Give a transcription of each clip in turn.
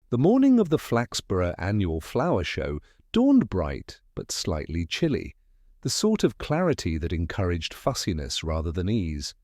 The morning of the Flaxborough annual flower show dawned bright but slightly chilly, the sort of clarity that encouraged fussiness rather than ease.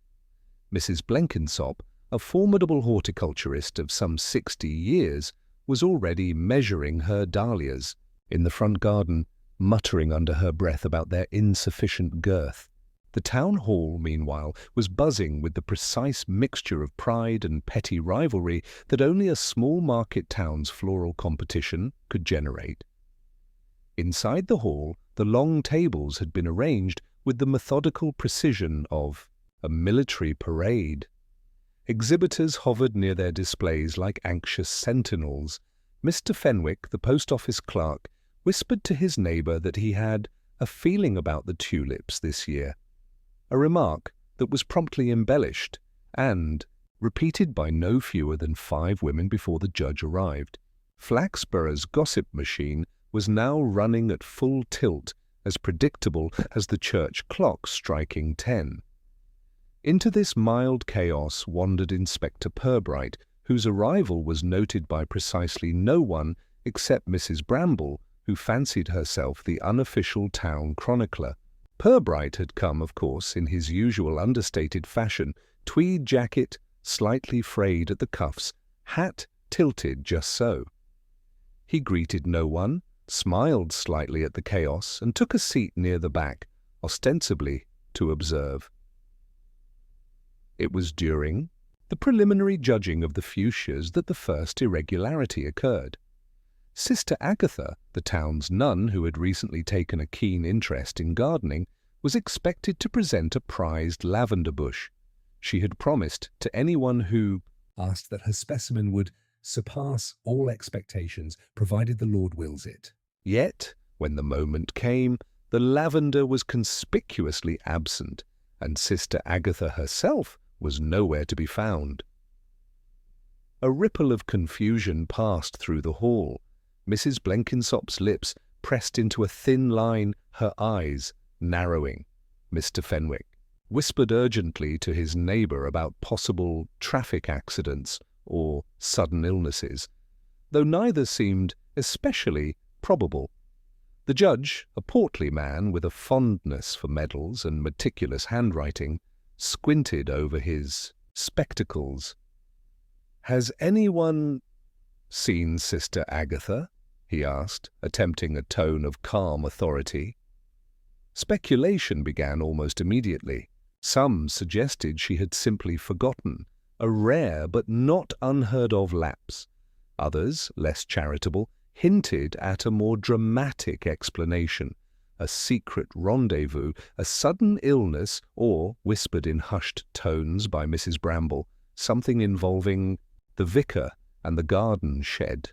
Mrs. Blenkinsop, a formidable horticulturist of some 60 years, was already measuring her dahlias in the front garden, muttering under her breath about their insufficient girth. The town hall, meanwhile, was buzzing with the precise mixture of pride and petty rivalry that only a small market town's floral competition could generate. Inside the hall, the long tables had been arranged with the methodical precision of a military parade. Exhibitors hovered near their displays like anxious sentinels. Mr. Fenwick, the post office clerk, whispered to his neighbour that he had a feeling about the tulips this year, a remark that was promptly embellished and repeated by no fewer than 5 women before the judge arrived. Flaxborough's gossip machine was now running at full tilt, as predictable as the church clock striking 10. Into this mild chaos wandered Inspector Purbright, whose arrival was noted by precisely no one except Mrs. Bramble, who fancied herself the unofficial town chronicler. Purbright had come, of course, in his usual understated fashion, tweed jacket, slightly frayed at the cuffs, hat tilted just so. He greeted no one, smiled slightly at the chaos, and took a seat near the back, ostensibly to observe. It was during the preliminary judging of the fuchsias that the first irregularity occurred. Sister Agatha, the town's nun who had recently taken a keen interest in gardening, was expected to present a prized lavender bush. She had promised to anyone who asked that her specimen would surpass all expectations, provided the Lord wills it. Yet, when the moment came, the lavender was conspicuously absent, and Sister Agatha herself was nowhere to be found. A ripple of confusion passed through the hall. Mrs. Blenkinsop's lips pressed into a thin line, her eyes narrowing. Mr. Fenwick whispered urgently to his neighbour about possible traffic accidents or sudden illnesses, though neither seemed especially probable. The judge, a portly man with a fondness for medals and meticulous handwriting, squinted over his spectacles. "Has anyone seen Sister Agatha?" he asked, attempting a tone of calm authority. Speculation began almost immediately. Some suggested she had simply forgotten, a rare but not unheard-of lapse. Others, less charitable, hinted at a more dramatic explanation, a secret rendezvous, a sudden illness, or, whispered in hushed tones by Mrs. Bramble, something involving the Vicar and the garden shed.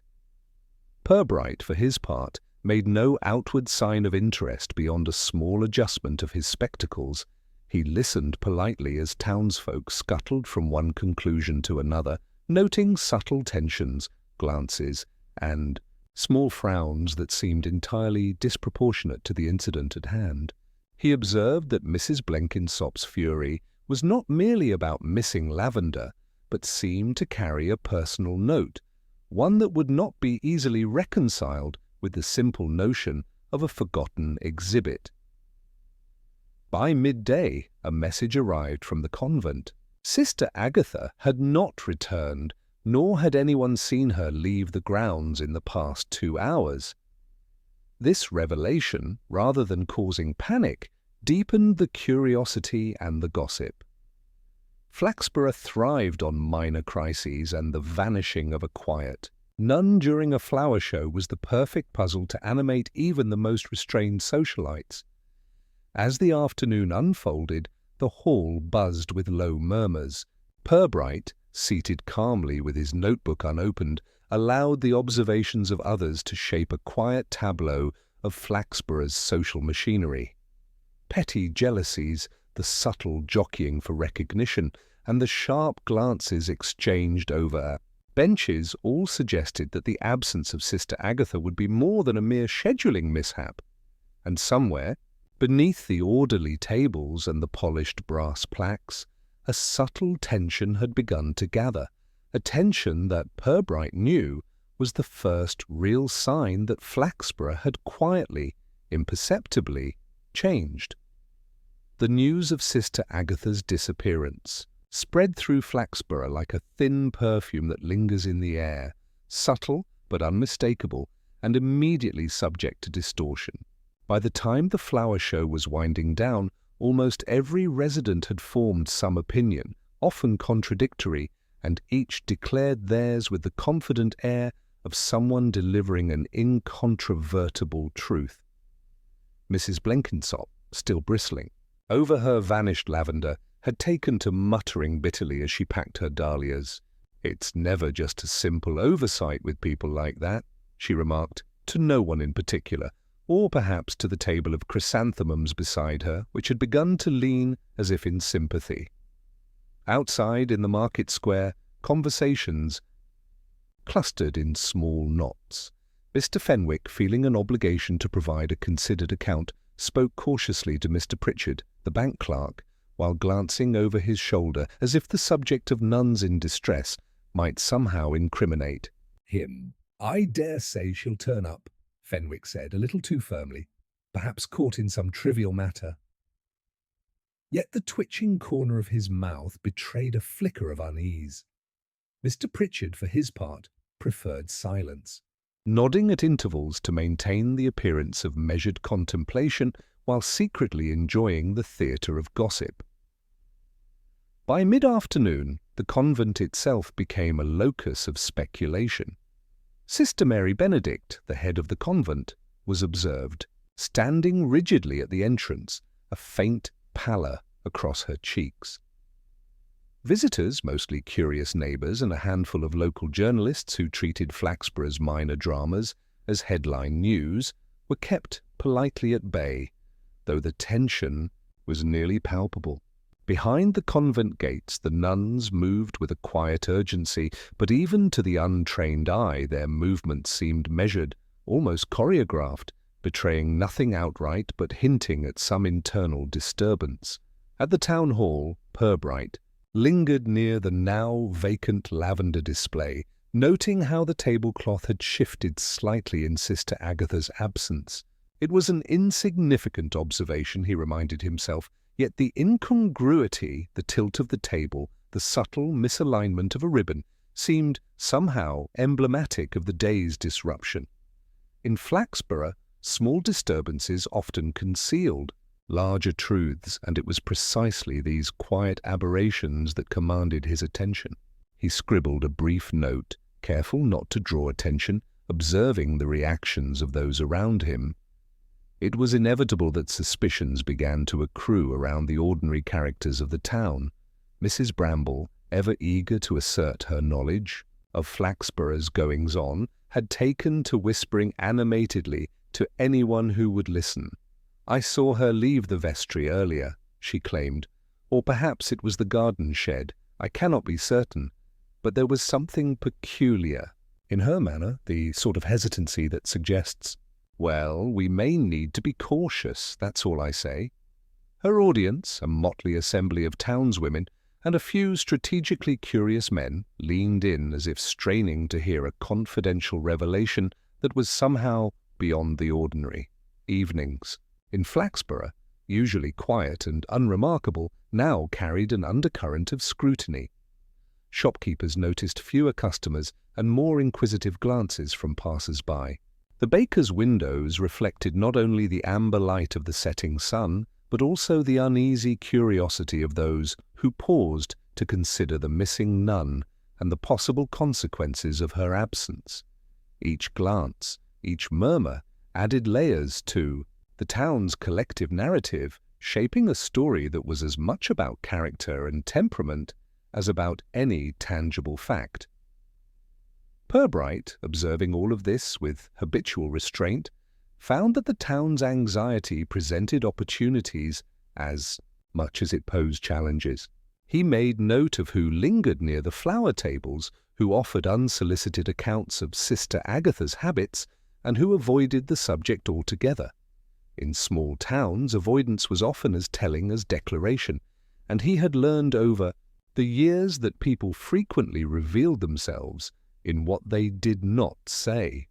Purbright, for his part, made no outward sign of interest beyond a small adjustment of his spectacles. He listened politely as townsfolk scuttled from one conclusion to another, noting subtle tensions, glances, and small frowns that seemed entirely disproportionate to the incident at hand. He observed that Mrs. Blenkinsop's fury was not merely about missing lavender, but seemed to carry a personal note, one that would not be easily reconciled with the simple notion of a forgotten exhibit. By midday, a message arrived from the convent. Sister Agatha had not returned, nor had anyone seen her leave the grounds in the past 2 hours. This revelation, rather than causing panic, deepened the curiosity and the gossip. Flaxborough thrived on minor crises and the vanishing of a quiet. None during a flower show was the perfect puzzle to animate even the most restrained socialites. As the afternoon unfolded, the hall buzzed with low murmurs. Purbright, seated calmly with his notebook unopened, allowed the observations of others to shape a quiet tableau of Flaxborough's social machinery. Petty jealousies, the subtle jockeying for recognition, and the sharp glances exchanged over benches all suggested that the absence of Sister Agatha would be more than a mere scheduling mishap. And somewhere, beneath the orderly tables and the polished brass plaques, a subtle tension had begun to gather, a tension that Purbright knew was the first real sign that Flaxborough had quietly, imperceptibly, changed. The news of Sister Agatha's disappearance spread through Flaxborough like a thin perfume that lingers in the air, subtle but unmistakable, and immediately subject to distortion. By the time the flower show was winding down, almost every resident had formed some opinion, often contradictory, and each declared theirs with the confident air of someone delivering an incontrovertible truth. Mrs. Blenkinsop, still bristling over her vanished lavender, had taken to muttering bitterly as she packed her dahlias. "It's never just a simple oversight with people like that," she remarked, to no one in particular, or perhaps to the table of chrysanthemums beside her, which had begun to lean as if in sympathy. Outside, in the market square, conversations clustered in small knots. Mr. Fenwick, feeling an obligation to provide a considered account, spoke cautiously to Mr. Pritchard, the bank clerk, while glancing over his shoulder as if the subject of nuns in distress might somehow incriminate him. "I dare say she'll turn up," Fenwick said, a little too firmly, "perhaps caught in some trivial matter." Yet the twitching corner of his mouth betrayed a flicker of unease. Mr. Pritchard, for his part, preferred silence, nodding at intervals to maintain the appearance of measured contemplation while secretly enjoying the theatre of gossip. By mid-afternoon, the convent itself became a locus of speculation. Sister Mary Benedict, the head of the convent, was observed, standing rigidly at the entrance, a faint pallor across her cheeks. Visitors, mostly curious neighbours and a handful of local journalists who treated Flaxborough's minor dramas as headline news, were kept politely at bay, though the tension was nearly palpable. Behind the convent gates the nuns moved with a quiet urgency, but even to the untrained eye their movements seemed measured, almost choreographed, betraying nothing outright but hinting at some internal disturbance. At the town hall, Purbright lingered near the now vacant lavender display, noting how the tablecloth had shifted slightly in Sister Agatha's absence. It was an insignificant observation, he reminded himself, yet the incongruity, the tilt of the table, the subtle misalignment of a ribbon, seemed somehow emblematic of the day's disruption. In Flaxborough, small disturbances often concealed larger truths, and it was precisely these quiet aberrations that commanded his attention. He scribbled a brief note, careful not to draw attention, observing the reactions of those around him. It was inevitable that suspicions began to accrue around the ordinary characters of the town. Mrs. Bramble, ever eager to assert her knowledge of Flaxborough's goings-on, had taken to whispering animatedly to anyone who would listen. "I saw her leave the vestry earlier," she claimed, "or perhaps it was the garden shed. I cannot be certain, but there was something peculiar in her manner, the sort of hesitancy that suggests, well, we may need to be cautious, that's all I say." Her audience, a motley assembly of townswomen and a few strategically curious men, leaned in as if straining to hear a confidential revelation that was somehow beyond the ordinary. Evenings in Flaxborough, usually quiet and unremarkable, now carried an undercurrent of scrutiny. Shopkeepers noticed fewer customers and more inquisitive glances from passers-by. The baker's windows reflected not only the amber light of the setting sun, but also the uneasy curiosity of those who paused to consider the missing nun and the possible consequences of her absence. Each glance, each murmur, added layers to the town's collective narrative, shaping a story that was as much about character and temperament as about any tangible fact. Purbright, observing all of this with habitual restraint, found that the town's anxiety presented opportunities as much as it posed challenges. He made note of who lingered near the flower tables, who offered unsolicited accounts of Sister Agatha's habits, and who avoided the subject altogether. In small towns, avoidance was often as telling as declaration, and he had learned over the years that people frequently revealed themselves in what they did not say.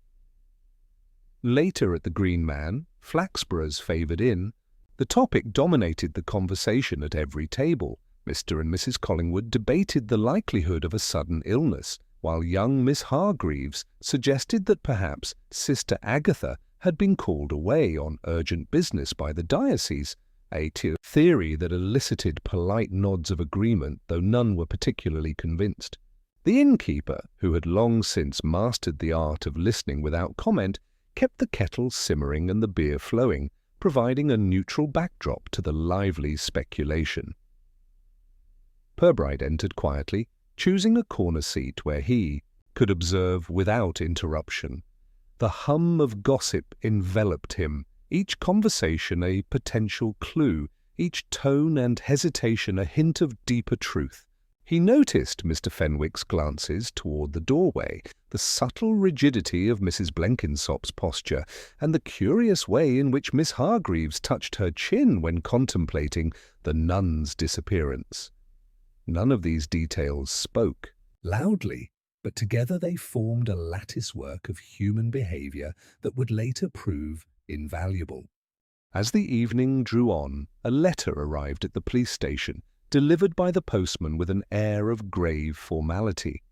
Later at the Green Man, Flaxborough's favoured inn, the topic dominated the conversation at every table. Mr. and Mrs. Collingwood debated the likelihood of a sudden illness, while young Miss Hargreaves suggested that perhaps Sister Agatha had been called away on urgent business by the diocese, a theory that elicited polite nods of agreement, though none were particularly convinced. The innkeeper, who had long since mastered the art of listening without comment, kept the kettle simmering and the beer flowing, providing a neutral backdrop to the lively speculation. Purbright entered quietly, choosing a corner seat where he could observe without interruption. The hum of gossip enveloped him, each conversation a potential clue, each tone and hesitation a hint of deeper truth. He noticed Mr. Fenwick's glances toward the doorway, the subtle rigidity of Mrs. Blenkinsop's posture, and the curious way in which Miss Hargreaves touched her chin when contemplating the nun's disappearance. None of these details spoke loudly, but together they formed a latticework of human behaviour that would later prove invaluable. As the evening drew on, a letter arrived at the police station, delivered by the postman with an air of grave formality.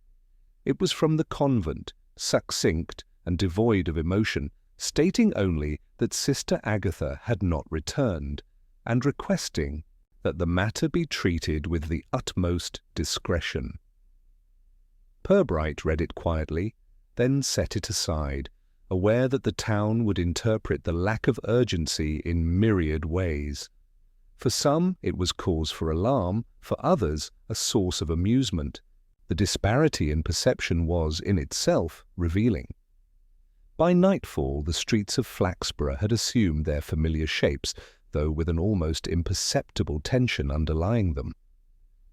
It was from the convent, succinct and devoid of emotion, stating only that Sister Agatha had not returned, and requesting that the matter be treated with the utmost discretion. Purbright read it quietly, then set it aside, aware that the town would interpret the lack of urgency in myriad ways. For some it was cause for alarm, for others a source of amusement. The disparity in perception was, in itself, revealing. By nightfall the streets of Flaxborough had assumed their familiar shapes, though with an almost imperceptible tension underlying them.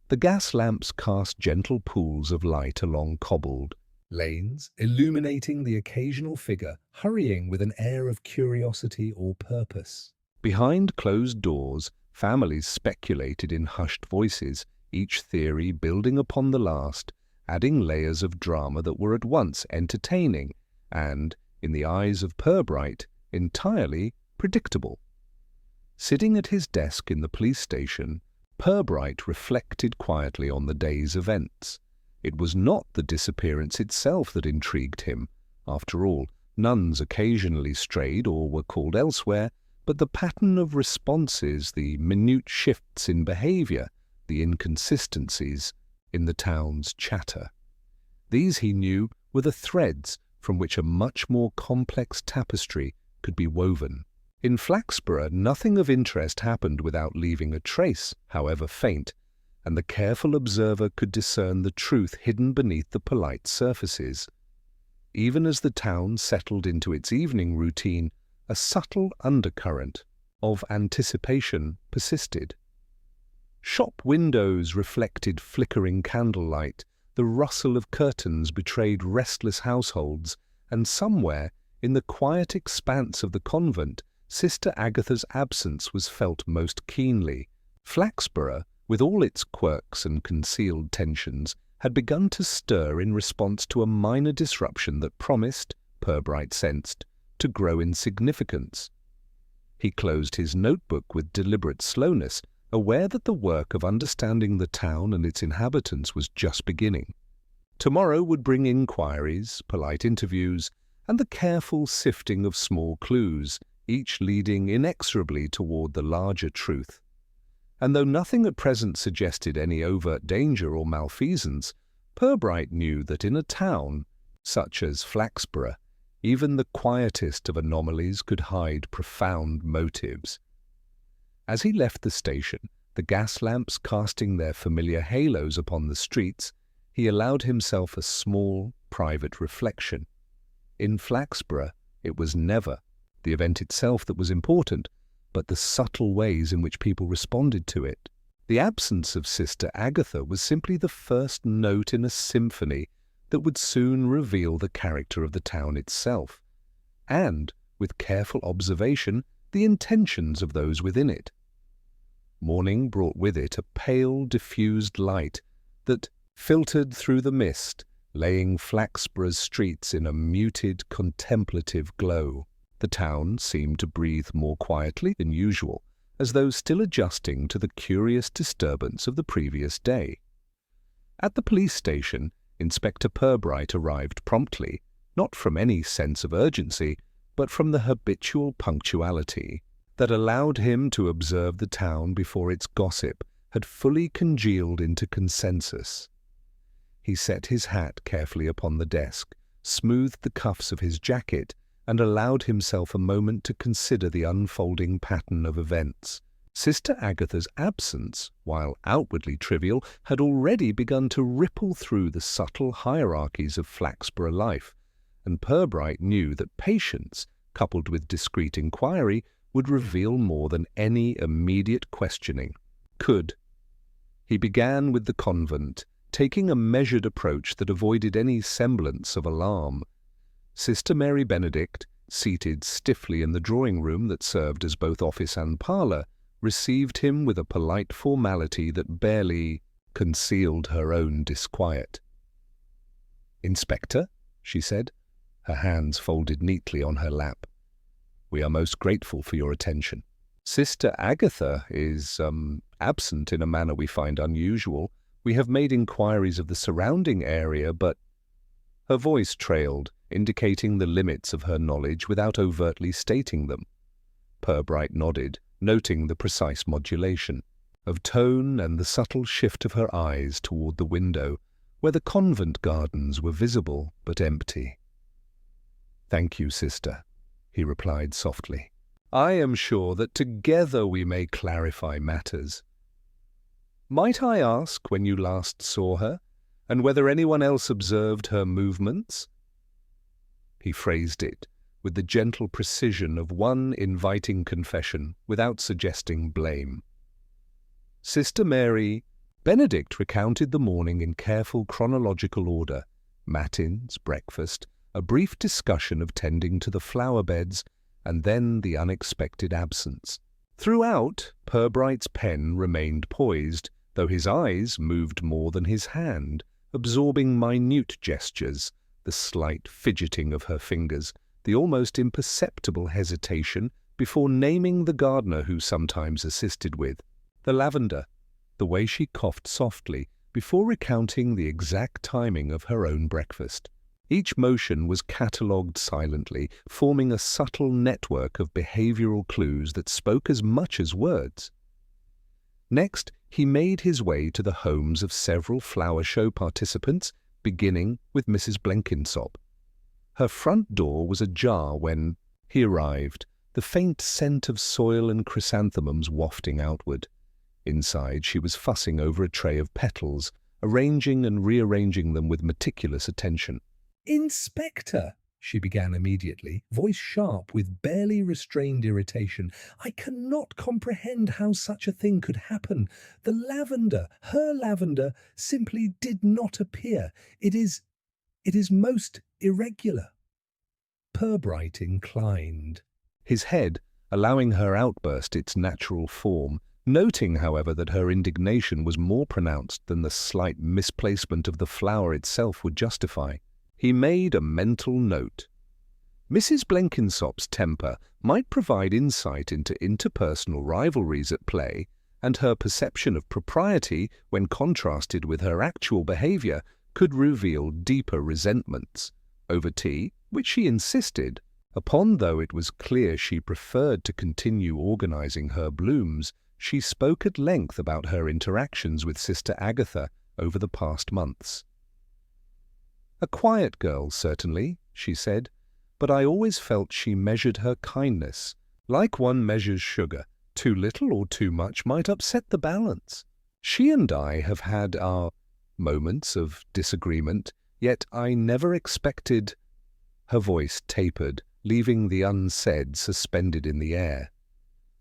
The gas lamps cast gentle pools of light along cobbled lanes, illuminating the occasional figure hurrying with an air of curiosity or purpose. Behind closed doors, families speculated in hushed voices, each theory building upon the last, adding layers of drama that were at once entertaining and, in the eyes of Purbright, entirely predictable. Sitting at his desk in the police station, Purbright reflected quietly on the day's events. It was not the disappearance itself that intrigued him. After all, nuns occasionally strayed or were called elsewhere, but the pattern of responses, the minute shifts in behaviour, the inconsistencies in the town's chatter. These, he knew, were the threads from which a much more complex tapestry could be woven. In Flaxborough, nothing of interest happened without leaving a trace, however faint, and the careful observer could discern the truth hidden beneath the polite surfaces. Even as the town settled into its evening routine, a subtle undercurrent of anticipation persisted. Shop windows reflected flickering candlelight, the rustle of curtains betrayed restless households, and somewhere, in the quiet expanse of the convent, Sister Agatha's absence was felt most keenly. Flaxborough, with all its quirks and concealed tensions, had begun to stir in response to a minor disruption that promised, Purbright sensed, to grow in significance. He closed his notebook with deliberate slowness, aware that the work of understanding the town and its inhabitants was just beginning. Tomorrow would bring inquiries, polite interviews, and the careful sifting of small clues, each leading inexorably toward the larger truth. And though nothing at present suggested any overt danger or malfeasance, Purbright knew that in a town such as Flaxborough, even the quietest of anomalies could hide profound motives. As he left the station, the gas lamps casting their familiar halos upon the streets, he allowed himself a small, private reflection. In Flaxborough, it was never the event itself that was important, but the subtle ways in which people responded to it. The absence of Sister Agatha was simply the first note in a symphony that would soon reveal the character of the town itself, and, with careful observation, the intentions of those within it. Morning brought with it a pale, diffused light that filtered through the mist, laying Flaxborough's streets in a muted, contemplative glow. The town seemed to breathe more quietly than usual, as though still adjusting to the curious disturbance of the previous day. At the police station, Inspector Purbright arrived promptly, not from any sense of urgency, but from the habitual punctuality that allowed him to observe the town before its gossip had fully congealed into consensus. He set his hat carefully upon the desk, smoothed the cuffs of his jacket, and allowed himself a moment to consider the unfolding pattern of events. Sister Agatha's absence, while outwardly trivial, had already begun to ripple through the subtle hierarchies of Flaxborough life, and Purbright knew that patience, coupled with discreet inquiry, would reveal more than any immediate questioning could. He began with the convent, taking a measured approach that avoided any semblance of alarm. Sister Mary Benedict, seated stiffly in the drawing-room that served as both office and parlour, received him with a polite formality that barely concealed her own disquiet. "Inspector," she said, her hands folded neatly on her lap, "we are most grateful for your attention. Sister Agatha is, absent in a manner we find unusual. We have made inquiries of the surrounding area, but—" Her voice trailed, indicating the limits of her knowledge without overtly stating them. Purbright nodded, noting the precise modulation of tone and the subtle shift of her eyes toward the window, where the convent gardens were visible but empty. "Thank you, sister," he replied softly. "I am sure that together we may clarify matters. Might I ask when you last saw her, and whether anyone else observed her movements?" He phrased it with the gentle precision of one inviting confession without suggesting blame. Sister Mary Benedict recounted the morning in careful chronological order: matins, breakfast, a brief discussion of tending to the flower beds, and then the unexpected absence. Throughout, Purbright's pen remained poised, though his eyes moved more than his hand, absorbing minute gestures, the slight fidgeting of her fingers, the almost imperceptible hesitation before naming the gardener who sometimes assisted with the lavender, the way she coughed softly before recounting the exact timing of her own breakfast. Each motion was catalogued silently, forming a subtle network of behavioral clues that spoke as much as words. Next, he made his way to the homes of several flower show participants, beginning with Mrs. Blenkinsop. Her front door was ajar when he arrived, the faint scent of soil and chrysanthemums wafting outward. Inside, she was fussing over a tray of petals, arranging and rearranging them with meticulous attention. "Inspector," she began immediately, voice sharp with barely restrained irritation, "I cannot comprehend how such a thing could happen. The lavender, her lavender, simply did not appear. It is most irregular." Purbright inclined his head, allowing her outburst its natural form, noting, however, that her indignation was more pronounced than the slight misplacement of the flower itself would justify. He made a mental note. Mrs. Blenkinsop's temper might provide insight into interpersonal rivalries at play, and her perception of propriety, when contrasted with her actual behavior, could reveal deeper resentments. Over tea, which she insisted upon, though it was clear she preferred to continue organizing her blooms, she spoke at length about her interactions with Sister Agatha over the past months. "A quiet girl, certainly," she said, "but I always felt she measured her kindness, like one measures sugar. Too little or too much might upset the balance. She and I have had our moments of disagreement, yet I never expected—" Her voice tapered, leaving the unsaid suspended in the air.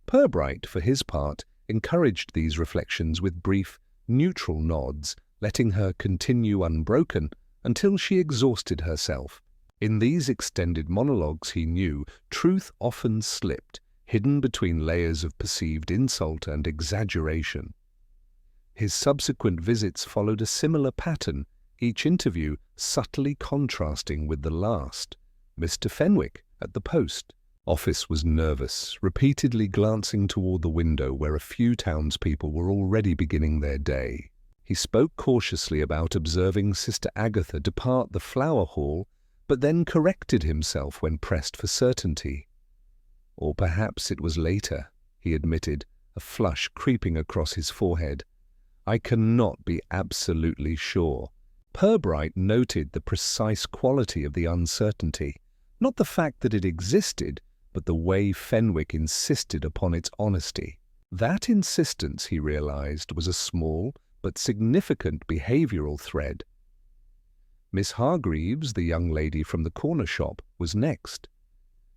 Purbright, for his part, encouraged these reflections with brief, neutral nods, letting her continue unbroken until she exhausted herself. In these extended monologues, he knew, truth often slipped, hidden between layers of perceived insult and exaggeration. His subsequent visits followed a similar pattern, each interview subtly contrasting with the last. Mr. Fenwick, at the post office, was nervous, repeatedly glancing toward the window where a few townspeople were already beginning their day. He spoke cautiously about observing Sister Agatha depart the flower hall, but then corrected himself when pressed for certainty. Or perhaps it was later, he admitted, a flush creeping across his forehead. I cannot be absolutely sure. Purbright noted the precise quality of the uncertainty, not the fact that it existed, but the way Fenwick insisted upon its honesty. That insistence, he realized, was a small but significant behavioral thread. Miss Hargreaves, the young lady from the corner shop, was next.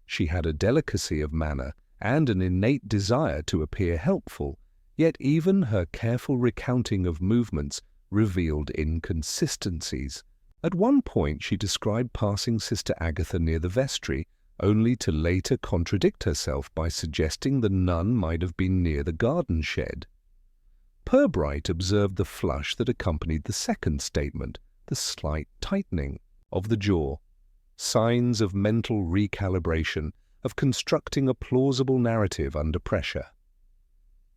She had a delicacy of manner and an innate desire to appear helpful, yet even her careful recounting of movements revealed inconsistencies. At one point she described passing Sister Agatha near the vestry, only to later contradict herself by suggesting the nun might have been near the garden shed. Purbright observed the flush that accompanied the second statement, the slight tightening of the jaw, signs of mental recalibration, of constructing a plausible narrative under pressure.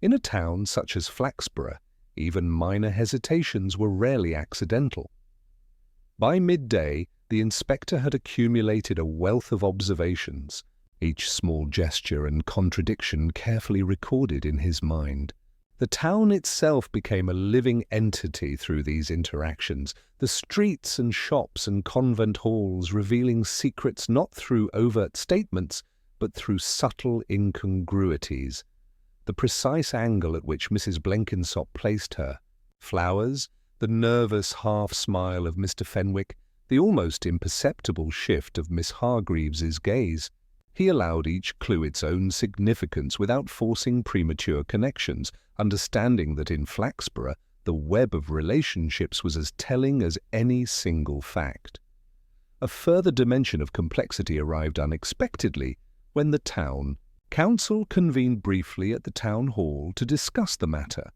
In a town such as Flaxborough, even minor hesitations were rarely accidental. By midday, the inspector had accumulated a wealth of observations, each small gesture and contradiction carefully recorded in his mind. The town itself became a living entity through these interactions, the streets and shops and convent halls revealing secrets not through overt statements, but through subtle incongruities. The precise angle at which Mrs. Blenkinsop placed her, flowers, the nervous half-smile of Mr. Fenwick, the almost imperceptible shift of Miss Hargreaves's gaze. He allowed each clue its own significance without forcing premature connections, understanding that in Flaxborough the web of relationships was as telling as any single fact. A further dimension of complexity arrived unexpectedly when the town council convened briefly at the town hall to discuss the matter.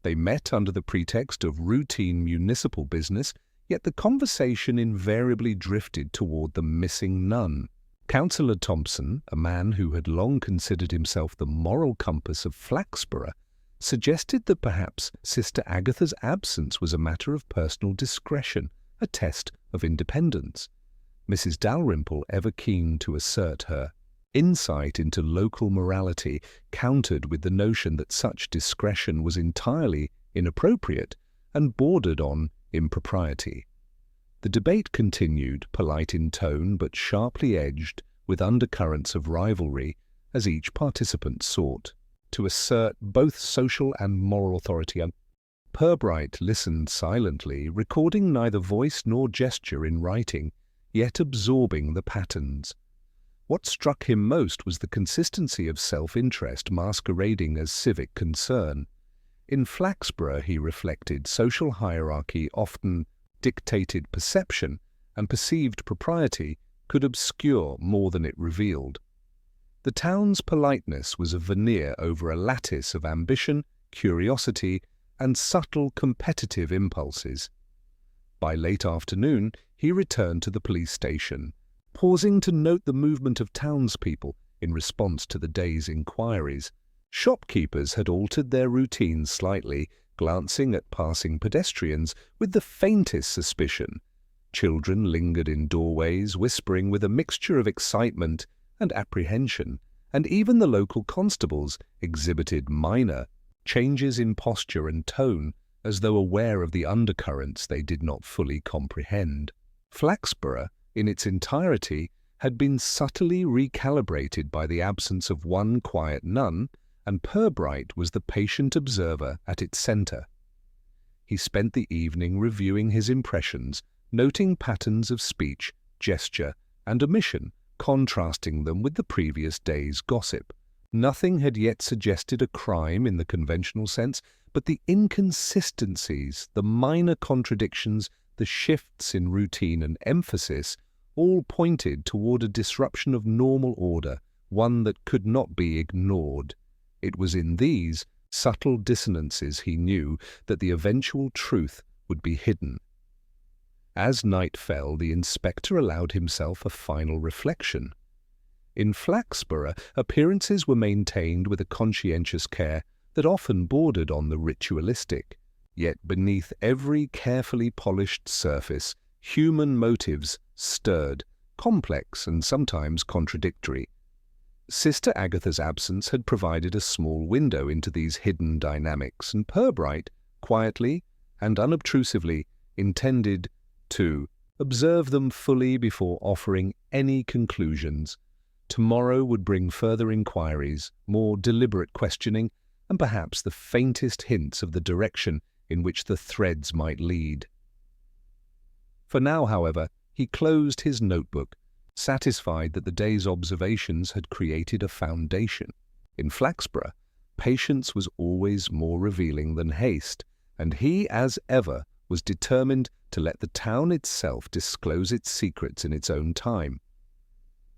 They met under the pretext of routine municipal business, yet the conversation invariably drifted toward the missing nun. Councillor Thompson, a man who had long considered himself the moral compass of Flaxborough, suggested that perhaps Sister Agatha's absence was a matter of personal discretion, a test of independence. Mrs. Dalrymple, ever keen to assert her insight into local morality, countered with the notion that such discretion was entirely inappropriate and bordered on impropriety. The debate continued, polite in tone but sharply edged with undercurrents of rivalry, as each participant sought to assert both social and moral authority. Purbright listened silently, recording neither voice nor gesture in writing, yet absorbing the patterns. What struck him most was the consistency of self-interest masquerading as civic concern. In Flaxborough, he reflected, social hierarchy often dictated perception, and perceived propriety could obscure more than it revealed. The town's politeness was a veneer over a lattice of ambition, curiosity, and subtle competitive impulses. By late afternoon, he returned to the police station, pausing to note the movement of townspeople in response to the day's inquiries. Shopkeepers had altered their routines slightly, glancing at passing pedestrians with the faintest suspicion. Children lingered in doorways, whispering with a mixture of excitement and apprehension, and even the local constables exhibited minor changes in posture and tone, as though aware of the undercurrents they did not fully comprehend. Flaxborough, in its entirety, had been subtly recalibrated by the absence of one quiet nun, and Purbright was the patient observer at its centre. He spent the evening reviewing his impressions, noting patterns of speech, gesture, and omission, contrasting them with the previous day's gossip. Nothing had yet suggested a crime in the conventional sense, but the inconsistencies, the minor contradictions, the shifts in routine and emphasis all pointed toward a disruption of normal order, one that could not be ignored. It was in these subtle dissonances, he knew, that the eventual truth would be hidden. As night fell, the inspector allowed himself a final reflection. In Flaxborough, appearances were maintained with a conscientious care that often bordered on the ritualistic. Yet beneath every carefully polished surface, human motives stirred, complex and sometimes contradictory. Sister Agatha's absence had provided a small window into these hidden dynamics, and Purbright, quietly and unobtrusively, intended to observe them fully before offering any conclusions. Tomorrow would bring further inquiries, more deliberate questioning, and perhaps the faintest hints of the direction in which the threads might lead. For now, however, he closed his notebook, satisfied that the day's observations had created a foundation. In Flaxborough, patience was always more revealing than haste, and he, as ever, was determined to let the town itself disclose its secrets in its own time.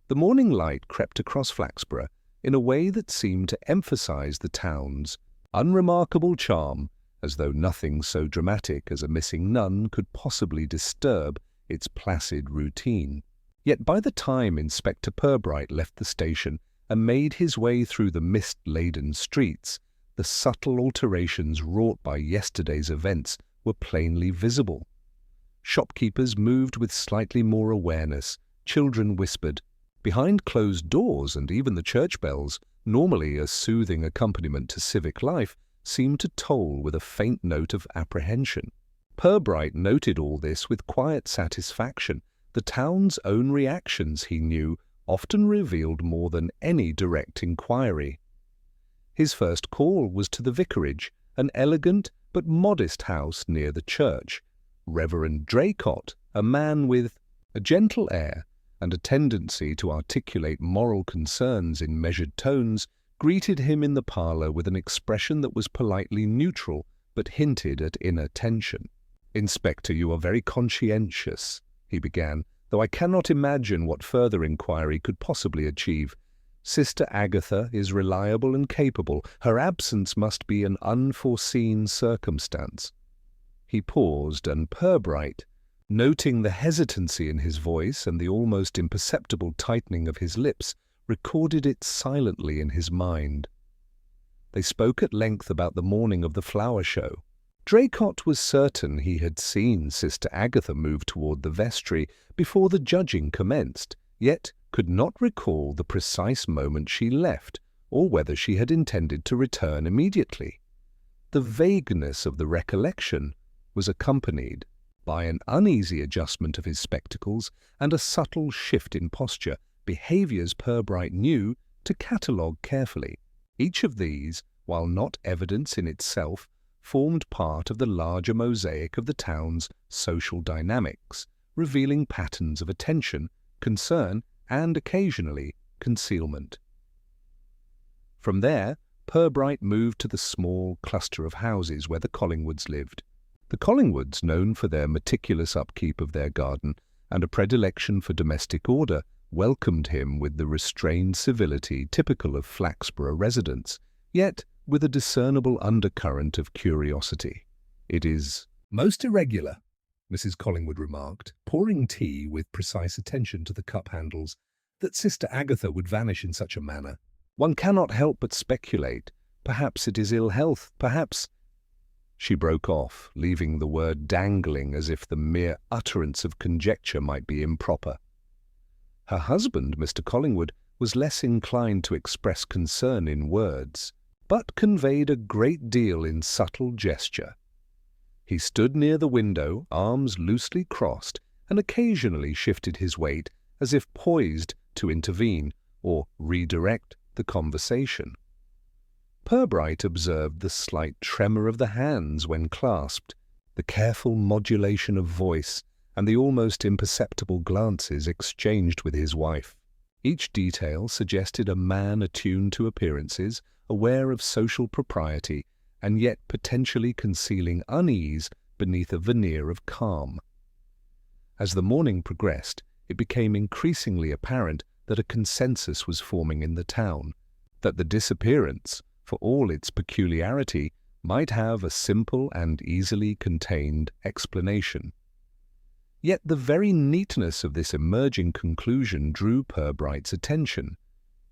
The morning light crept across Flaxborough in a way that seemed to emphasize the town's unremarkable charm, as though nothing so dramatic as a missing nun could possibly disturb its placid routine. Yet by the time Inspector Purbright left the station and made his way through the mist-laden streets, the subtle alterations wrought by yesterday's events were plainly visible. Shopkeepers moved with slightly more awareness, children whispered. Behind closed doors, and even the church bells, normally a soothing accompaniment to civic life, seemed to toll with a faint note of apprehension. Purbright noted all this with quiet satisfaction. The town's own reactions, he knew, often revealed more than any direct inquiry. His first call was to the vicarage, an elegant but modest house near the church. Reverend Draycott, a man with a gentle air and a tendency to articulate moral concerns in measured tones, greeted him in the parlour with an expression that was politely neutral but hinted at inner tension. "Inspector, you are very conscientious," he began, "though I cannot imagine what further inquiry could possibly achieve. Sister Agatha is reliable and capable. Her absence must be an unforeseen circumstance." He paused, and Purbright, noting the hesitancy in his voice and the almost imperceptible tightening of his lips, recorded it silently in his mind. They spoke at length about the morning of the flower show. Draycott was certain he had seen Sister Agatha move toward the vestry before the judging commenced, yet could not recall the precise moment she left, or whether she had intended to return immediately. The vagueness of the recollection was accompanied by an uneasy adjustment of his spectacles and a subtle shift in posture, behaviours Purbright knew to catalogue carefully. Each of these, while not evidence in itself, formed part of the larger mosaic of the town's social dynamics, revealing patterns of attention, concern, and occasionally concealment. From there, Purbright moved to the small cluster of houses where the Collingwoods lived. The Collingwoods, known for their meticulous upkeep of their garden and a predilection for domestic order, welcomed him with the restrained civility typical of Flaxborough residents, yet with a discernible undercurrent of curiosity. "It is most irregular," Mrs. Collingwood remarked, pouring tea with precise attention to the cup handles, "that Sister Agatha would vanish in such a manner. One cannot help but speculate. Perhaps it is ill health, perhaps—" She broke off, leaving the word dangling as if the mere utterance of conjecture might be improper. Her husband, Mr. Collingwood, was less inclined to express concern in words, but conveyed a great deal in subtle gesture. He stood near the window, arms loosely crossed, and occasionally shifted his weight as if poised to intervene or redirect the conversation. Purbright observed the slight tremor of the hands when clasped, the careful modulation of voice, and the almost imperceptible glances exchanged with his wife. Each detail suggested a man attuned to appearances, aware of social propriety, and yet potentially concealing unease beneath a veneer of calm. As the morning progressed, it became increasingly apparent that a consensus was forming in the town, that the disappearance, for all its peculiarity, might have a simple and easily contained explanation. Yet the very neatness of this emerging conclusion drew Purbright's attention.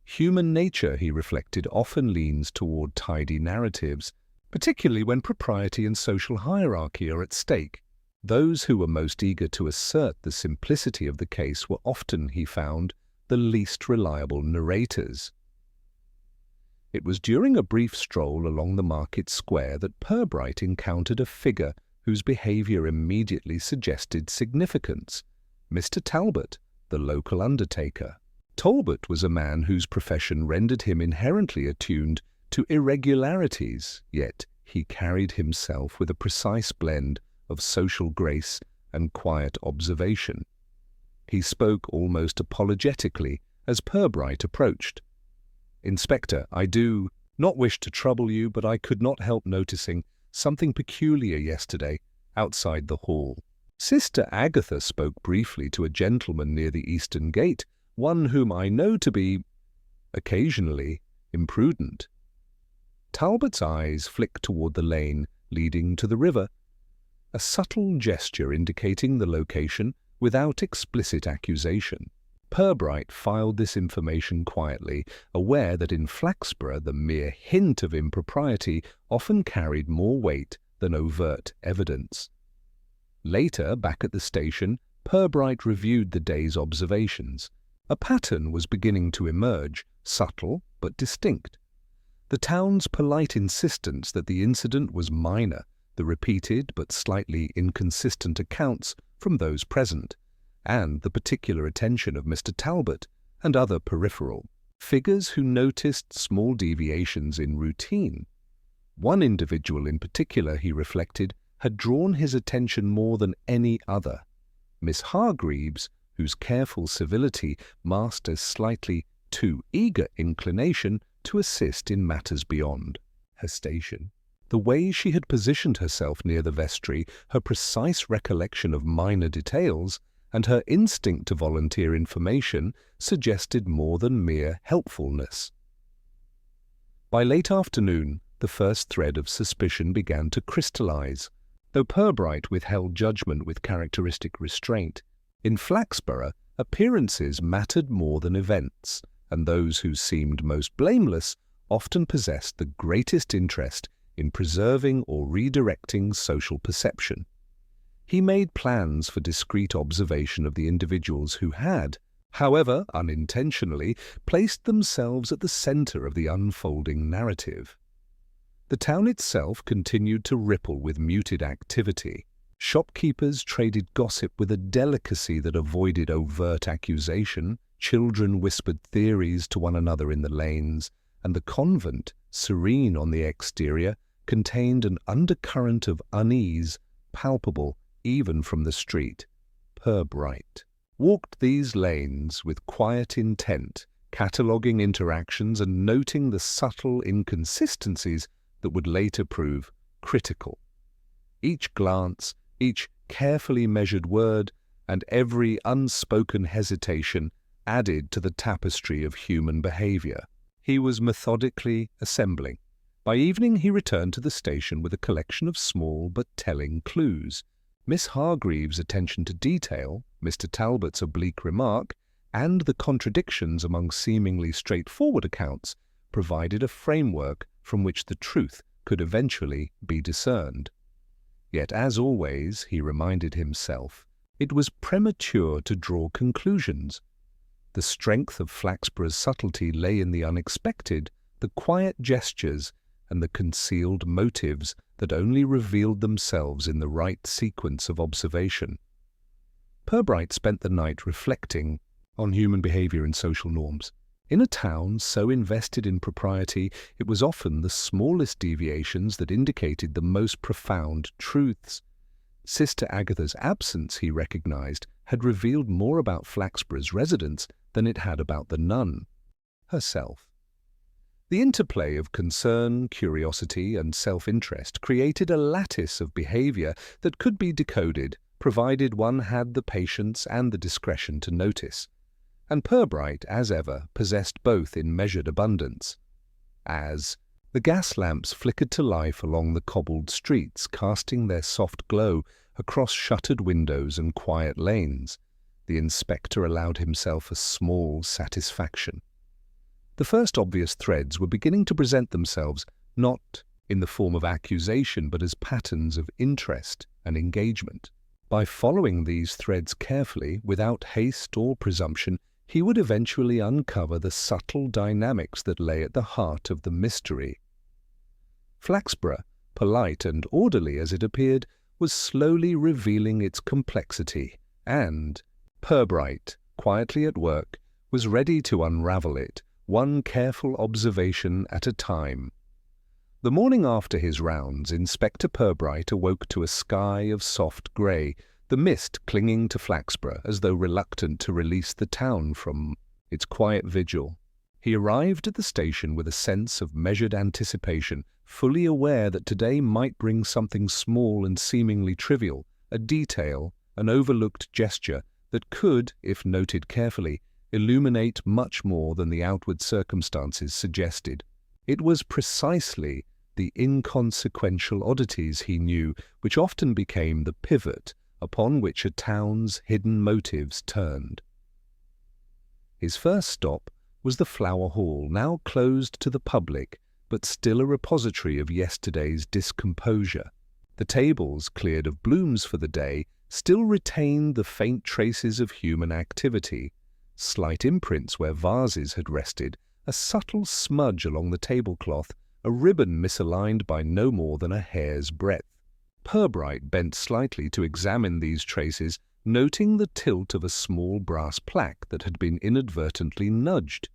Human nature, he reflected, often leans toward tidy narratives, particularly when propriety and social hierarchy are at stake. Those who were most eager to assert the simplicity of the case were often, he found, the least reliable narrators. It was during a brief stroll along the market square that Purbright encountered a figure whose behaviour immediately suggested significance: Mr. Talbot, the local undertaker. Talbot was a man whose profession rendered him inherently attuned to irregularities, yet he carried himself with a precise blend of social grace and quiet observation. He spoke almost apologetically as Purbright approached. "Inspector, I do not wish to trouble you, but I could not help noticing something peculiar yesterday outside the hall." Sister Agatha spoke briefly to a gentleman near the eastern gate, one whom I know to be, occasionally, imprudent. Talbot's eyes flicked toward the lane leading to the river, a subtle gesture indicating the location without explicit accusation. Purbright filed this information quietly, aware that in Flaxborough the mere hint of impropriety often carried more weight than overt evidence. Later, back at the station, Purbright reviewed the day's observations. A pattern was beginning to emerge, subtle but distinct. The town's polite insistence that the incident was minor, the repeated but slightly inconsistent accounts from those present, and the particular attention of Mr. Talbot and other peripheral figures who noticed small deviations in routine. One individual in particular, he reflected, had drawn his attention more than any other: Miss Hargreaves, whose careful civility masked a slightly too eager inclination to assist in matters beyond her station. The way she had positioned herself near the vestry, her precise recollection of minor details, and her instinct to volunteer information suggested more than mere helpfulness. By late afternoon, the first thread of suspicion began to crystallize. Though Purbright withheld judgment with characteristic restraint, in Flaxborough appearances mattered more than events, and those who seemed most blameless often possessed the greatest interest in preserving or redirecting social perception. He made plans for discreet observation of the individuals who had, however unintentionally, placed themselves at the centre of the unfolding narrative. The town itself continued to ripple with muted activity. Shopkeepers traded gossip with a delicacy that avoided overt accusation, children whispered theories to one another in the lanes, and the convent, serene on the exterior, contained an undercurrent of unease, palpable even from the street. Purbright walked these lanes with quiet intent, cataloguing interactions and noting the subtle inconsistencies that would later prove critical. Each glance, each carefully measured word, and every unspoken hesitation added to the tapestry of human behavior. He was methodically assembling. By evening he returned to the station with a collection of small but telling clues. Miss Hargreaves' attention to detail, Mr. Talbot's oblique remark, and the contradictions among seemingly straightforward accounts provided a framework from which the truth could eventually be discerned. Yet, as always, he reminded himself, it was premature to draw conclusions. The strength of Flaxborough's subtlety lay in the unexpected, the quiet gestures, and the concealed motives that only revealed themselves in the right sequence of observation. Purbright spent the night reflecting on human behavior and social norms. In a town so invested in propriety, it was often the smallest deviations that indicated the most profound truths. Sister Agatha's absence, he recognized, had revealed more about Flaxborough's residents than it had about the nun herself. The interplay of concern, curiosity, and self-interest created a lattice of behavior that could be decoded, provided one had the patience and the discretion to notice. And Purbright, as ever, possessed both in measured abundance. As the gas lamps flickered to life along the cobbled streets, casting their soft glow across shuttered windows and quiet lanes, the inspector allowed himself a small satisfaction. The first obvious threads were beginning to present themselves, not in the form of accusation but as patterns of interest and engagement. By following these threads carefully, without haste or presumption, he would eventually uncover the subtle dynamics that lay at the heart of the mystery. Flaxborough, polite and orderly as it appeared, was slowly revealing its complexity, and Purbright, quietly at work, was ready to unravel it, one careful observation at a time. The morning after his rounds, Inspector Purbright awoke to a sky of soft grey, the mist clinging to Flaxborough as though reluctant to release the town from its quiet vigil. He arrived at the station with a sense of measured anticipation, fully aware that today might bring something small and seemingly trivial, a detail, an overlooked gesture that could, if noted carefully, illuminate much more than the outward circumstances suggested. It was precisely the inconsequential oddities, he knew, which often became the pivot upon which a town's hidden motives turned. His first stop was the Flower Hall, now closed to the public, but still a repository of yesterday's discomposure. The tables, cleared of blooms for the day, still retained the faint traces of human activity, slight imprints where vases had rested, a subtle smudge along the tablecloth, a ribbon misaligned by no more than a hair's breadth. Purbright bent slightly to examine these traces, noting the tilt of a small brass plaque that had been inadvertently nudged.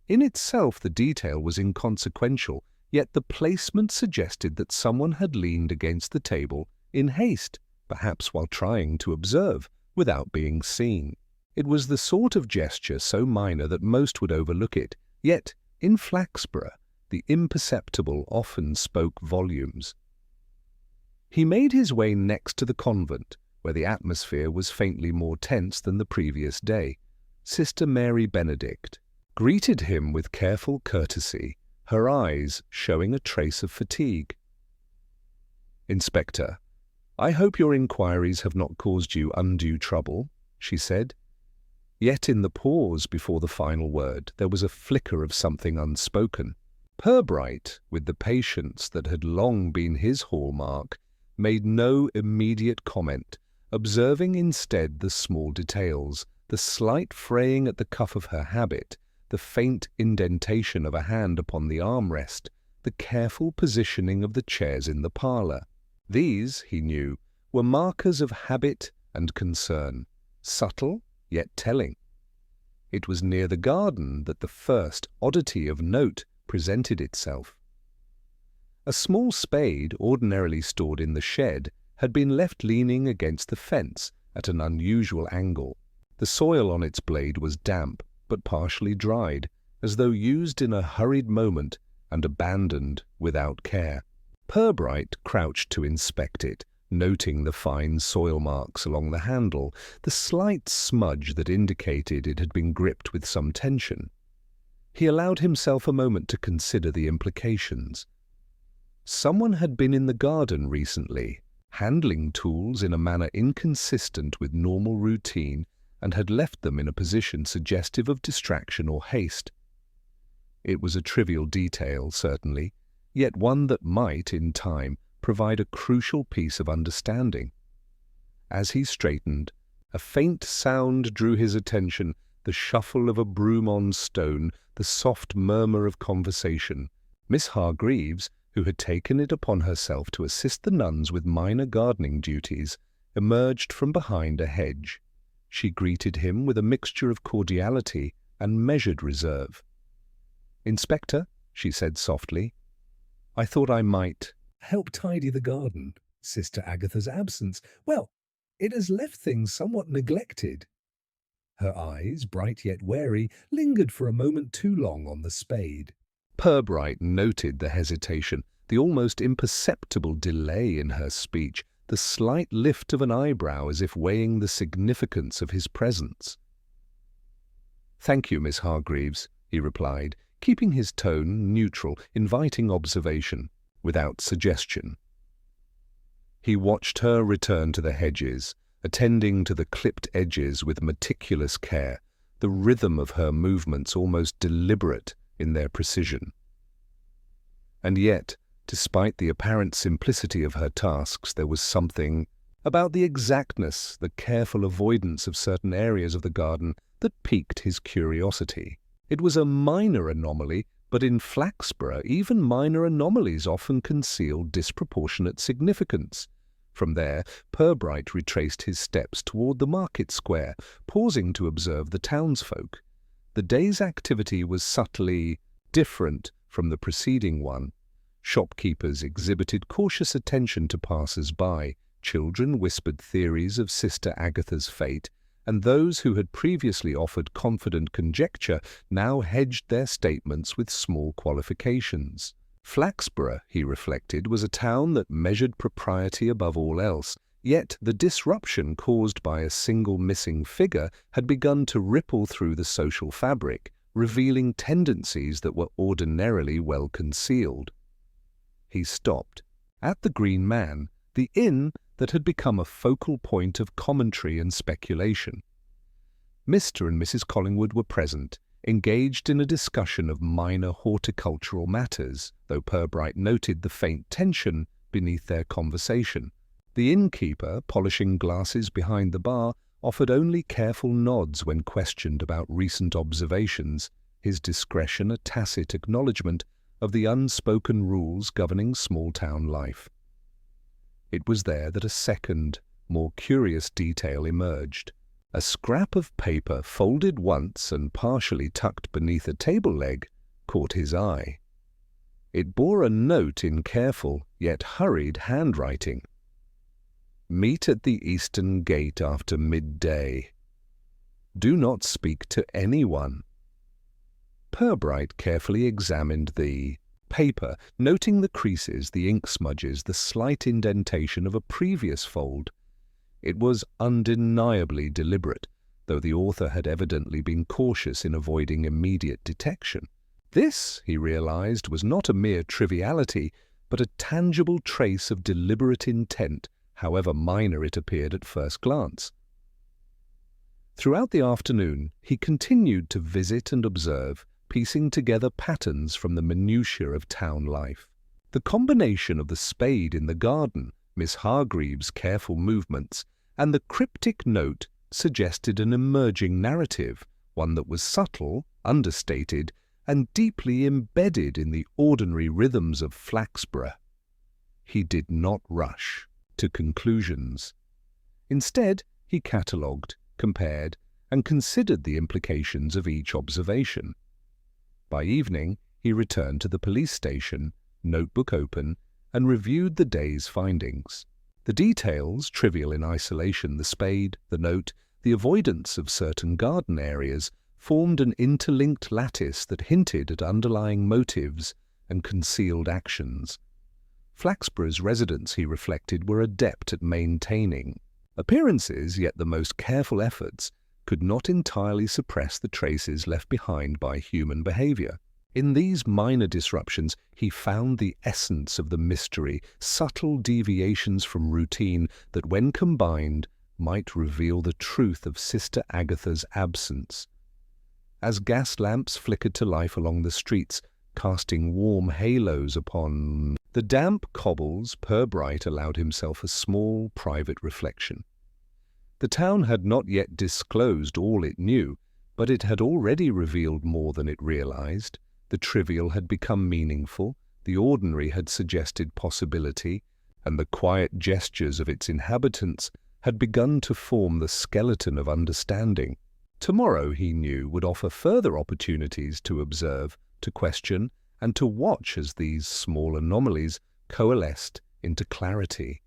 In itself the detail was inconsequential, yet the placement suggested that someone had leaned against the table in haste, perhaps while trying to observe, without being seen. It was the sort of gesture so minor that most would overlook it, yet, in Flaxborough, the imperceptible often spoke volumes. He made his way next to the convent, where the atmosphere was faintly more tense than the previous day. Sister Mary Benedict greeted him with careful courtesy, her eyes showing a trace of fatigue. "Inspector, I hope your inquiries have not caused you undue trouble," she said. Yet in the pause before the final word there was a flicker of something unspoken. Purbright, with the patience that had long been his hallmark, made no immediate comment, observing instead the small details, the slight fraying at the cuff of her habit, the faint indentation of a hand upon the armrest, the careful positioning of the chairs in the parlour. These, he knew, were markers of habit and concern, subtle yet telling. It was near the garden that the first oddity of note presented itself. A small spade, ordinarily stored in the shed, had been left leaning against the fence at an unusual angle. The soil on its blade was damp, but partially dried, as though used in a hurried moment and abandoned without care. Purbright crouched to inspect it, noting the fine soil marks along the handle, the slight smudge that indicated it had been gripped with some tension. He allowed himself a moment to consider the implications. Someone had been in the garden recently, handling tools in a manner inconsistent with normal routine, and had left them in a position suggestive of distraction or haste. It was a trivial detail, certainly, yet one that might, in time, provide a crucial piece of understanding. As he straightened, a faint sound drew his attention, the shuffle of a broom on stone, the soft murmur of conversation. Miss Hargreaves, who had taken it upon herself to assist the nuns with minor gardening duties, emerged from behind a hedge. She greeted him with a mixture of cordiality and measured reserve. "Inspector," she said softly, "I thought I might help tidy the garden. Sister Agatha's absence, well, it has left things somewhat neglected." Her eyes, bright yet wary, lingered for a moment too long on the spade. Purbright noted the hesitation, the almost imperceptible delay in her speech, the slight lift of an eyebrow as if weighing the significance of his presence. "Thank you, Miss Hargreaves," he replied, keeping his tone neutral, inviting observation, without suggestion. He watched her return to the hedges, attending to the clipped edges with meticulous care, the rhythm of her movements almost deliberate in their precision. And yet, despite the apparent simplicity of her tasks, there was something about the exactness, the careful avoidance of certain areas of the garden that piqued his curiosity. It was a minor anomaly, but in Flaxborough even minor anomalies often conceal disproportionate significance. From there, Purbright retraced his steps toward the market square, pausing to observe the townsfolk. The day's activity was subtly different from the preceding one. Shopkeepers exhibited cautious attention to passers-by, children whispered theories of Sister Agatha's fate, and those who had previously offered confident conjecture now hedged their statements with small qualifications. Flaxborough, he reflected, was a town that measured propriety above all else, yet the disruption caused by a single missing figure had begun to ripple through the social fabric, revealing tendencies that were ordinarily well concealed. He stopped. At the Green Man, the inn that had become a focal point of commentary and speculation. Mr. and Mrs. Collingwood were present, engaged in a discussion of minor horticultural matters, though Purbright noted the faint tension beneath their conversation. The innkeeper, polishing glasses behind the bar, offered only careful nods when questioned about recent observations, his discretion a tacit acknowledgment of the unspoken rules governing small-town life. It was there that a second, more curious detail emerged. A scrap of paper, folded once and partially tucked beneath a table leg, caught his eye. It bore a note in careful, yet hurried handwriting. "Meet at the eastern gate after midday. Do not speak to anyone." Purbright carefully examined the paper, noting the creases, the ink smudges, the slight indentation of a previous fold. It was undeniably deliberate, though the author had evidently been cautious in avoiding immediate detection. This, he realized, was not a mere triviality, but a tangible trace of deliberate intent, however minor it appeared at first glance. Throughout the afternoon, he continued to visit and observe, piecing together patterns from the minutiae of town life. The combination of the spade in the garden, Miss Hargreaves' careful movements, and the cryptic note suggested an emerging narrative, one that was subtle, understated, and deeply embedded in the ordinary rhythms of Flaxborough. He did not rush to conclusions. Instead, he catalogued, compared, and considered the implications of each observation. By evening, he returned to the police station, notebook open, and reviewed the day's findings. The details, trivial in isolation, the spade, the note, the avoidance of certain garden areas, formed an interlinked lattice that hinted at underlying motives and concealed actions. Flaxborough's residents, he reflected, were adept at maintaining appearances, yet the most careful efforts could not entirely suppress the traces left behind by human behavior. In these minor disruptions, he found the essence of the mystery, subtle deviations from routine that, when combined, might reveal the truth of Sister Agatha's absence. As gas lamps flickered to life along the streets, casting warm halos upon the damp cobbles, Purbright allowed himself a small, private reflection. The town had not yet disclosed all it knew, but it had already revealed more than it realized. The trivial had become meaningful, the ordinary had suggested possibility, and the quiet gestures of its inhabitants had begun to form the skeleton of understanding. Tomorrow, he knew, would offer further opportunities to observe, to question, and to watch as these small anomalies coalesced into clarity.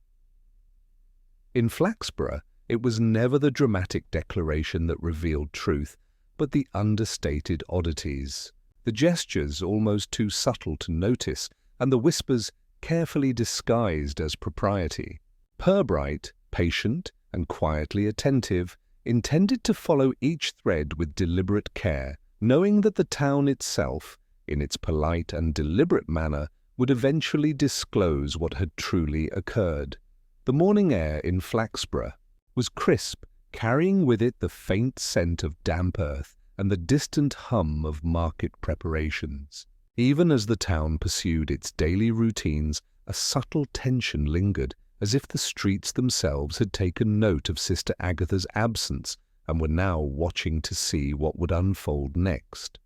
In Flaxborough, it was never the dramatic declaration that revealed truth, but the understated oddities, the gestures almost too subtle to notice, and the whispers carefully disguised as propriety. Purbright, patient and quietly attentive, intended to follow each thread with deliberate care, knowing that the town itself, in its polite and deliberate manner, would eventually disclose what had truly occurred. The morning air in Flaxborough was crisp, carrying with it the faint scent of damp earth and the distant hum of market preparations. Even as the town pursued its daily routines, a subtle tension lingered, as if the streets themselves had taken note of Sister Agatha's absence and were now watching to see what would unfold next.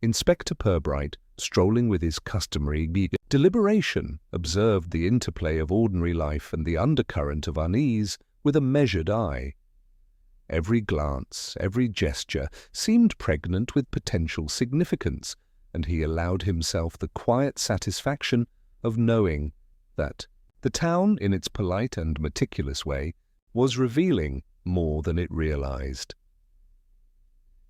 Inspector Purbright, strolling with his customary deliberation, observed the interplay of ordinary life and the undercurrent of unease with a measured eye. Every glance, every gesture seemed pregnant with potential significance, and he allowed himself the quiet satisfaction of knowing that the town, in its polite and meticulous way, was revealing more than it realized.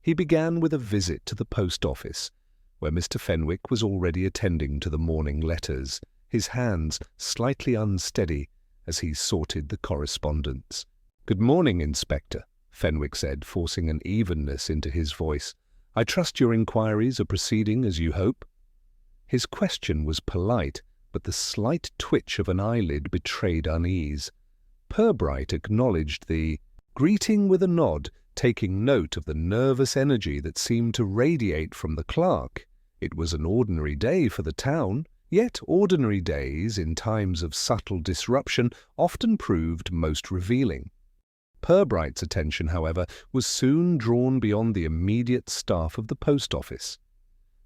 He began with a visit to the post office, where Mr. Fenwick was already attending to the morning letters, his hands slightly unsteady as he sorted the correspondence. "Good morning, Inspector," Fenwick said, forcing an evenness into his voice. "I trust your inquiries are proceeding as you hope?" His question was polite, but the slight twitch of an eyelid betrayed unease. Purbright acknowledged the greeting with a nod, taking note of the nervous energy that seemed to radiate from the clerk. It was an ordinary day for the town, yet ordinary days, in times of subtle disruption, often proved most revealing. Purbright's attention, however, was soon drawn beyond the immediate staff of the post office.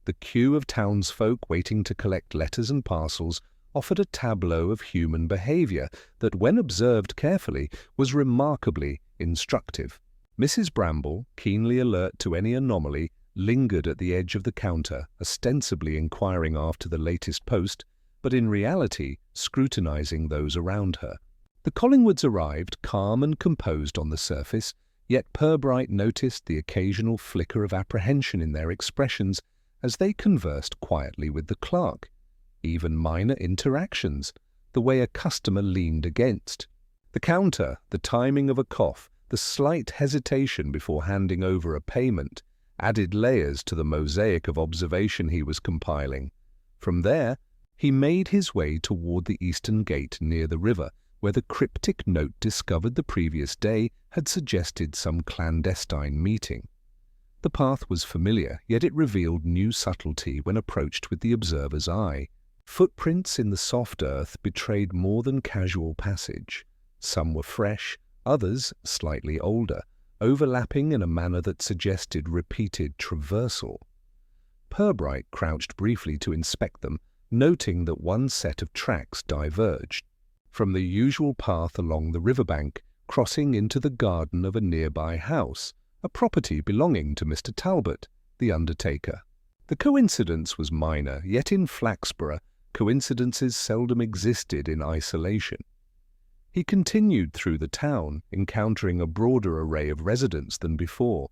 The queue of townsfolk waiting to collect letters and parcels offered a tableau of human behaviour that, when observed carefully, was remarkably instructive. Mrs. Bramble, keenly alert to any anomaly, lingered at the edge of the counter, ostensibly inquiring after the latest post, but in reality scrutinizing those around her. The Collingwoods arrived, calm and composed on the surface, yet Purbright noticed the occasional flicker of apprehension in their expressions as they conversed quietly with the clerk. Even minor interactions, the way a customer leaned against the counter, the timing of a cough, the slight hesitation before handing over a payment, added layers to the mosaic of observation he was compiling. From there, he made his way toward the eastern gate near the river, where the cryptic note discovered the previous day had suggested some clandestine meeting. The path was familiar, yet it revealed new subtlety when approached with the observer's eye. Footprints in the soft earth betrayed more than casual passage. Some were fresh, others slightly older, overlapping in a manner that suggested repeated traversal. Purbright crouched briefly to inspect them, noting that one set of tracks diverged from the usual path along the riverbank, crossing into the garden of a nearby house, a property belonging to Mr. Talbot, the undertaker. The coincidence was minor, yet in Flaxborough coincidences seldom existed in isolation. He continued through the town, encountering a broader array of residents than before.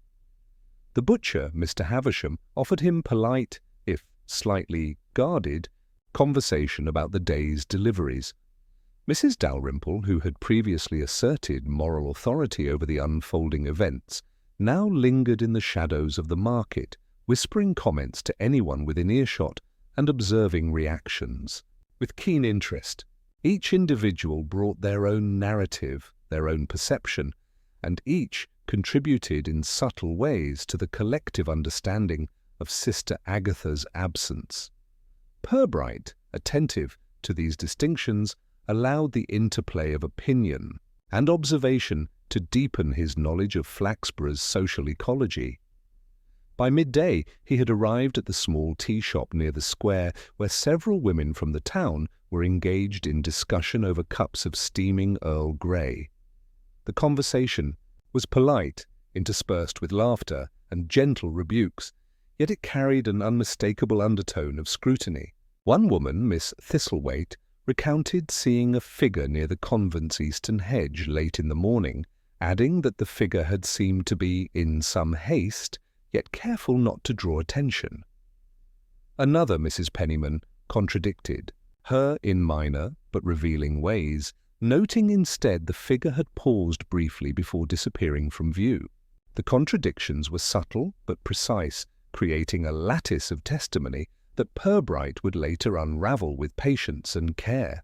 The butcher, Mr. Havisham, offered him polite, if slightly guarded, conversation about the day's deliveries. Mrs. Dalrymple, who had previously asserted moral authority over the unfolding events, now lingered in the shadows of the market, whispering comments to anyone within earshot and observing reactions. With keen interest, each individual brought their own narrative, their own perception, and each contributed in subtle ways to the collective understanding of Sister Agatha's absence. Purbright, attentive to these distinctions, allowed the interplay of opinion and observation to deepen his knowledge of Flaxborough's social ecology. By midday he had arrived at the small tea shop near the square, where several women from the town were engaged in discussion over cups of steaming Earl Grey. The conversation was polite, interspersed with laughter and gentle rebukes, yet it carried an unmistakable undertone of scrutiny. One woman, Miss Thistlethwaite, recounted seeing a figure near the convent's eastern hedge late in the morning, adding that the figure had seemed to be in some haste, yet careful not to draw attention. Another, Mrs. Penniman, contradicted, her in minor but revealing ways, noting instead the figure had paused briefly before disappearing from view. The contradictions were subtle but precise, creating a lattice of testimony that Purbright would later unravel with patience and care.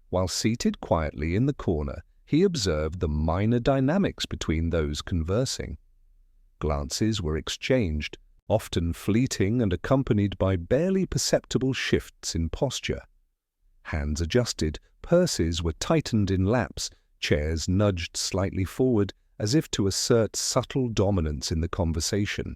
While seated quietly in the corner, he observed the minor dynamics between those conversing. Glances were exchanged, often fleeting and accompanied by barely perceptible shifts in posture. Hands adjusted, purses were tightened in laps, chairs nudged slightly forward as if to assert subtle dominance in the conversation.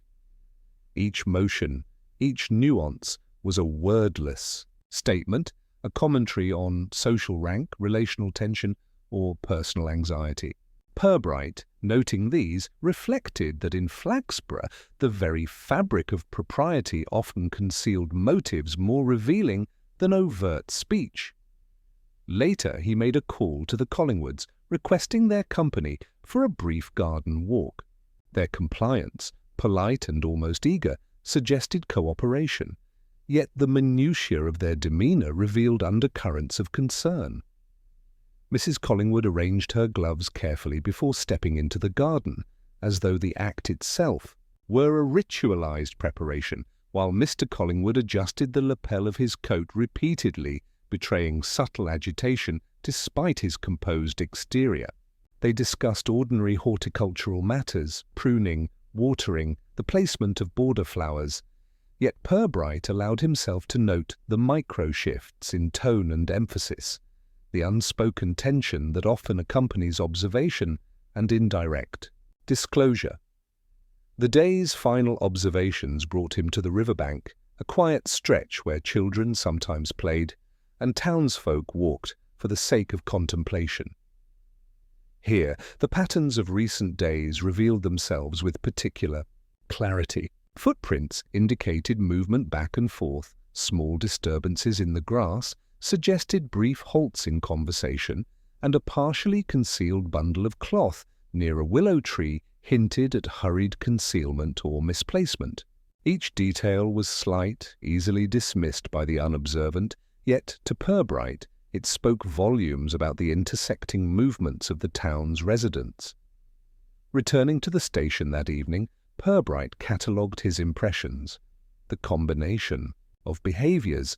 Each motion, each nuance was a wordless statement, a commentary on social rank, relational tension, or personal anxiety. Purbright, noting these, reflected that in Flaxborough the very fabric of propriety often concealed motives more revealing than overt speech. Later he made a call to the Collingwoods, requesting their company for a brief garden walk. Their compliance, polite and almost eager, suggested cooperation, yet the minutiae of their demeanour revealed undercurrents of concern. Mrs. Collingwood arranged her gloves carefully before stepping into the garden, as though the act itself were a ritualized preparation, while Mr. Collingwood adjusted the lapel of his coat repeatedly, betraying subtle agitation despite his composed exterior. They discussed ordinary horticultural matters, pruning, watering, the placement of border flowers. Yet Purbright allowed himself to note the micro-shifts in tone and emphasis, the unspoken tension that often accompanies observation and indirect disclosure. The day's final observations brought him to the riverbank, a quiet stretch where children sometimes played and townsfolk walked for the sake of contemplation. Here, the patterns of recent days revealed themselves with particular clarity. Footprints indicated movement back and forth, small disturbances in the grass suggested brief halts in conversation, and a partially concealed bundle of cloth near a willow tree hinted at hurried concealment or misplacement. Each detail was slight, easily dismissed by the unobservant, yet to Purbright it spoke volumes about the intersecting movements of the town's residents. Returning to the station that evening, Purbright catalogued his impressions. The combination of behaviours,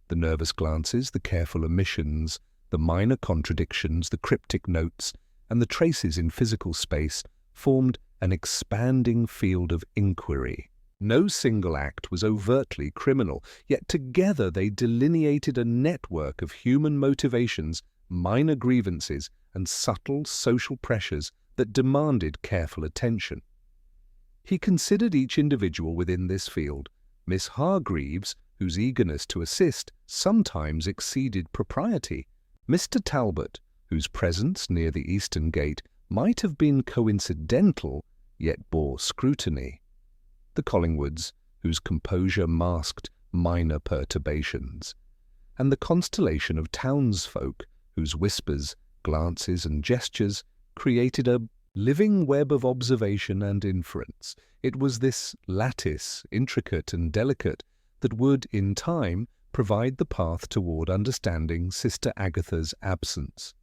the nervous glances, the careful omissions, the minor contradictions, the cryptic notes, and the traces in physical space formed an expanding field of inquiry. No single act was overtly criminal, yet together they delineated a network of human motivations, minor grievances, and subtle social pressures that demanded careful attention. He considered each individual within this field. Miss Hargreaves, whose eagerness to assist sometimes exceeded propriety; Mr. Talbot, whose presence near the eastern gate might have been coincidental, yet bore scrutiny; the Collingwoods, whose composure masked minor perturbations; and the constellation of townsfolk, whose whispers, glances, and gestures created a living web of observation and inference. It was this lattice, intricate and delicate, that would, in time, provide the path toward understanding Sister Agatha's absence.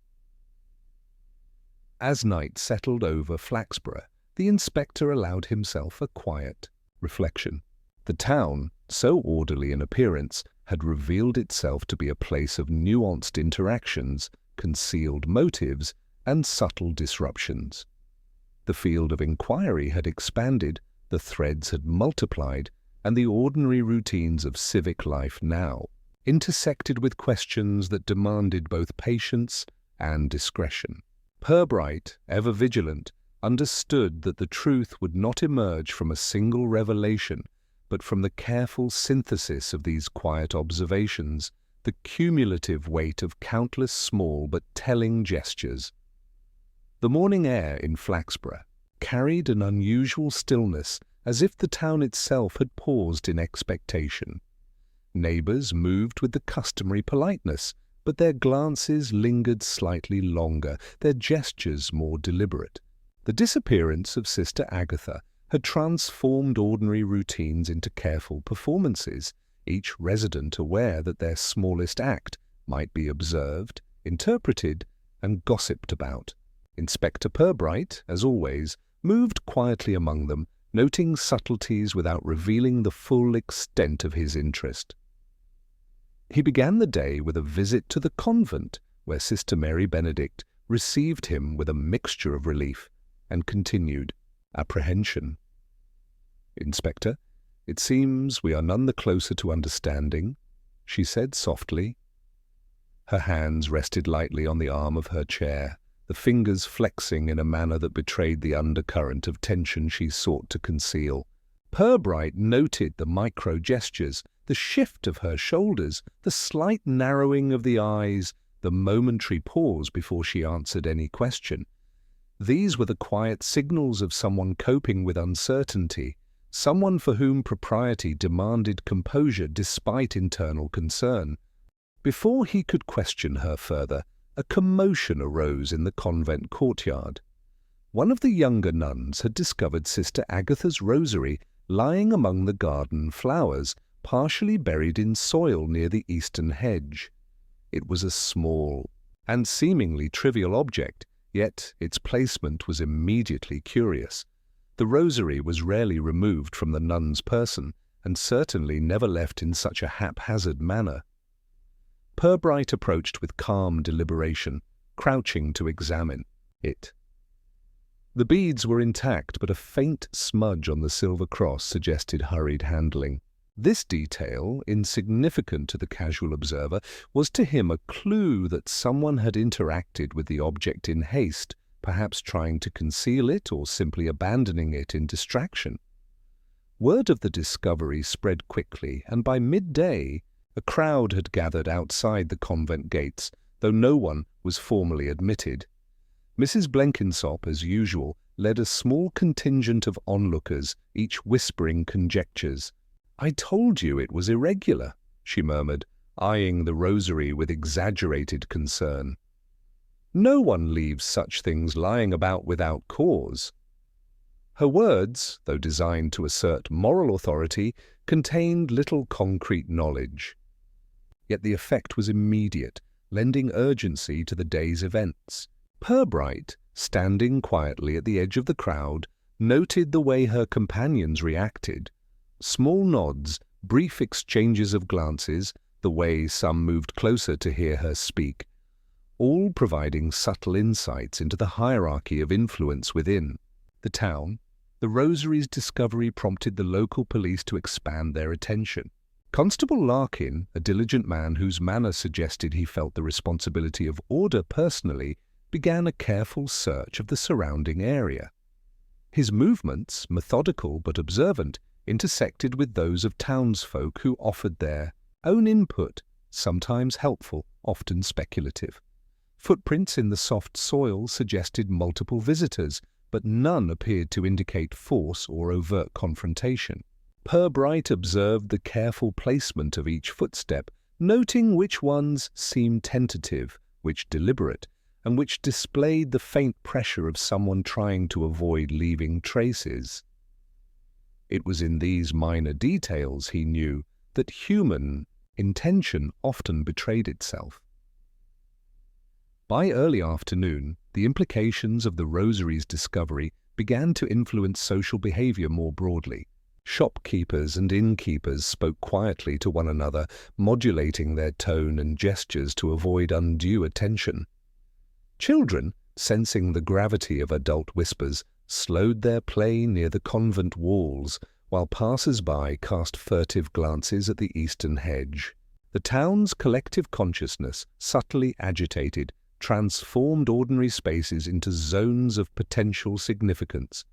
As night settled over Flaxborough, the inspector allowed himself a quiet reflection. The town, so orderly in appearance, had revealed itself to be a place of nuanced interactions, concealed motives, and subtle disruptions. The field of inquiry had expanded, the threads had multiplied, and the ordinary routines of civic life now intersected with questions that demanded both patience and discretion. Purbright, ever vigilant, understood that the truth would not emerge from a single revelation, but from the careful synthesis of these quiet observations, the cumulative weight of countless small but telling gestures. The morning air in Flaxborough carried an unusual stillness, as if the town itself had paused in expectation. Neighbours moved with the customary politeness, but their glances lingered slightly longer, their gestures more deliberate. The disappearance of Sister Agatha had transformed ordinary routines into careful performances, each resident aware that their smallest act might be observed, interpreted, and gossiped about. Inspector Purbright, as always, moved quietly among them, noting subtleties without revealing the full extent of his interest. He began the day with a visit to the convent, where Sister Mary Benedict received him with a mixture of relief and continued apprehension. "Inspector, it seems we are none the closer to understanding," she said softly. Her hands rested lightly on the arm of her chair, the fingers flexing in a manner that betrayed the undercurrent of tension she sought to conceal. Purbright noted the micro-gestures, the shift of her shoulders, the slight narrowing of the eyes, the momentary pause before she answered any question. These were the quiet signals of someone coping with uncertainty, someone for whom propriety demanded composure despite internal concern. Before he could question her further, a commotion arose in the convent courtyard. One of the younger nuns had discovered Sister Agatha's rosary lying among the garden flowers, partially buried in soil near the eastern hedge. It was a small and seemingly trivial object, yet its placement was immediately curious. The rosary was rarely removed from the nun's person, and certainly never left in such a haphazard manner. Purbright approached with calm deliberation, crouching to examine it. The beads were intact, but a faint smudge on the silver cross suggested hurried handling. This detail, insignificant to the casual observer, was to him a clue that someone had interacted with the object in haste, perhaps trying to conceal it or simply abandoning it in distraction. Word of the discovery spread quickly, and by midday a crowd had gathered outside the convent gates, though no one was formally admitted. Mrs. Blenkinsop, as usual, led a small contingent of onlookers, each whispering conjectures. "I told you it was irregular," she murmured, eyeing the rosary with exaggerated concern. "No one leaves such things lying about without cause." Her words, though designed to assert moral authority, contained little concrete knowledge. Yet the effect was immediate, lending urgency to the day's events. Purbright, standing quietly at the edge of the crowd, noted the way her companions reacted. Small nods, brief exchanges of glances, the way some moved closer to hear her speak, all providing subtle insights into the hierarchy of influence within. The town, the rosary's discovery prompted the local police to expand their attention. Constable Larkin, a diligent man whose manner suggested he felt the responsibility of order personally, began a careful search of the surrounding area. His movements, methodical but observant, intersected with those of townsfolk who offered their own input, sometimes helpful, often speculative. Footprints in the soft soil suggested multiple visitors, but none appeared to indicate force or overt confrontation. Purbright observed the careful placement of each footstep, noting which ones seemed tentative, which deliberate, and which displayed the faint pressure of someone trying to avoid leaving traces. It was in these minor details, he knew, that human intention often betrayed itself. By early afternoon, the implications of the rosary's discovery began to influence social behavior more broadly. Shopkeepers and innkeepers spoke quietly to one another, modulating their tone and gestures to avoid undue attention. Children, sensing the gravity of adult whispers, slowed their play near the convent walls, while passers-by cast furtive glances at the eastern hedge. The town's collective consciousness, subtly agitated, transformed ordinary spaces into zones of potential significance.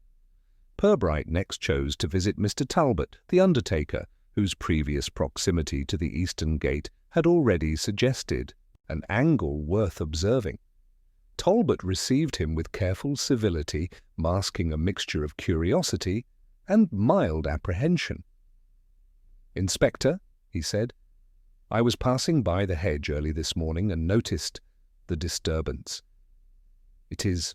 Purbright next chose to visit Mr. Talbot, the undertaker, whose previous proximity to the eastern gate had already suggested an angle worth observing. Talbot received him with careful civility, masking a mixture of curiosity and mild apprehension. "Inspector," he said, "I was passing by the hedge early this morning and noticed the disturbance. It is,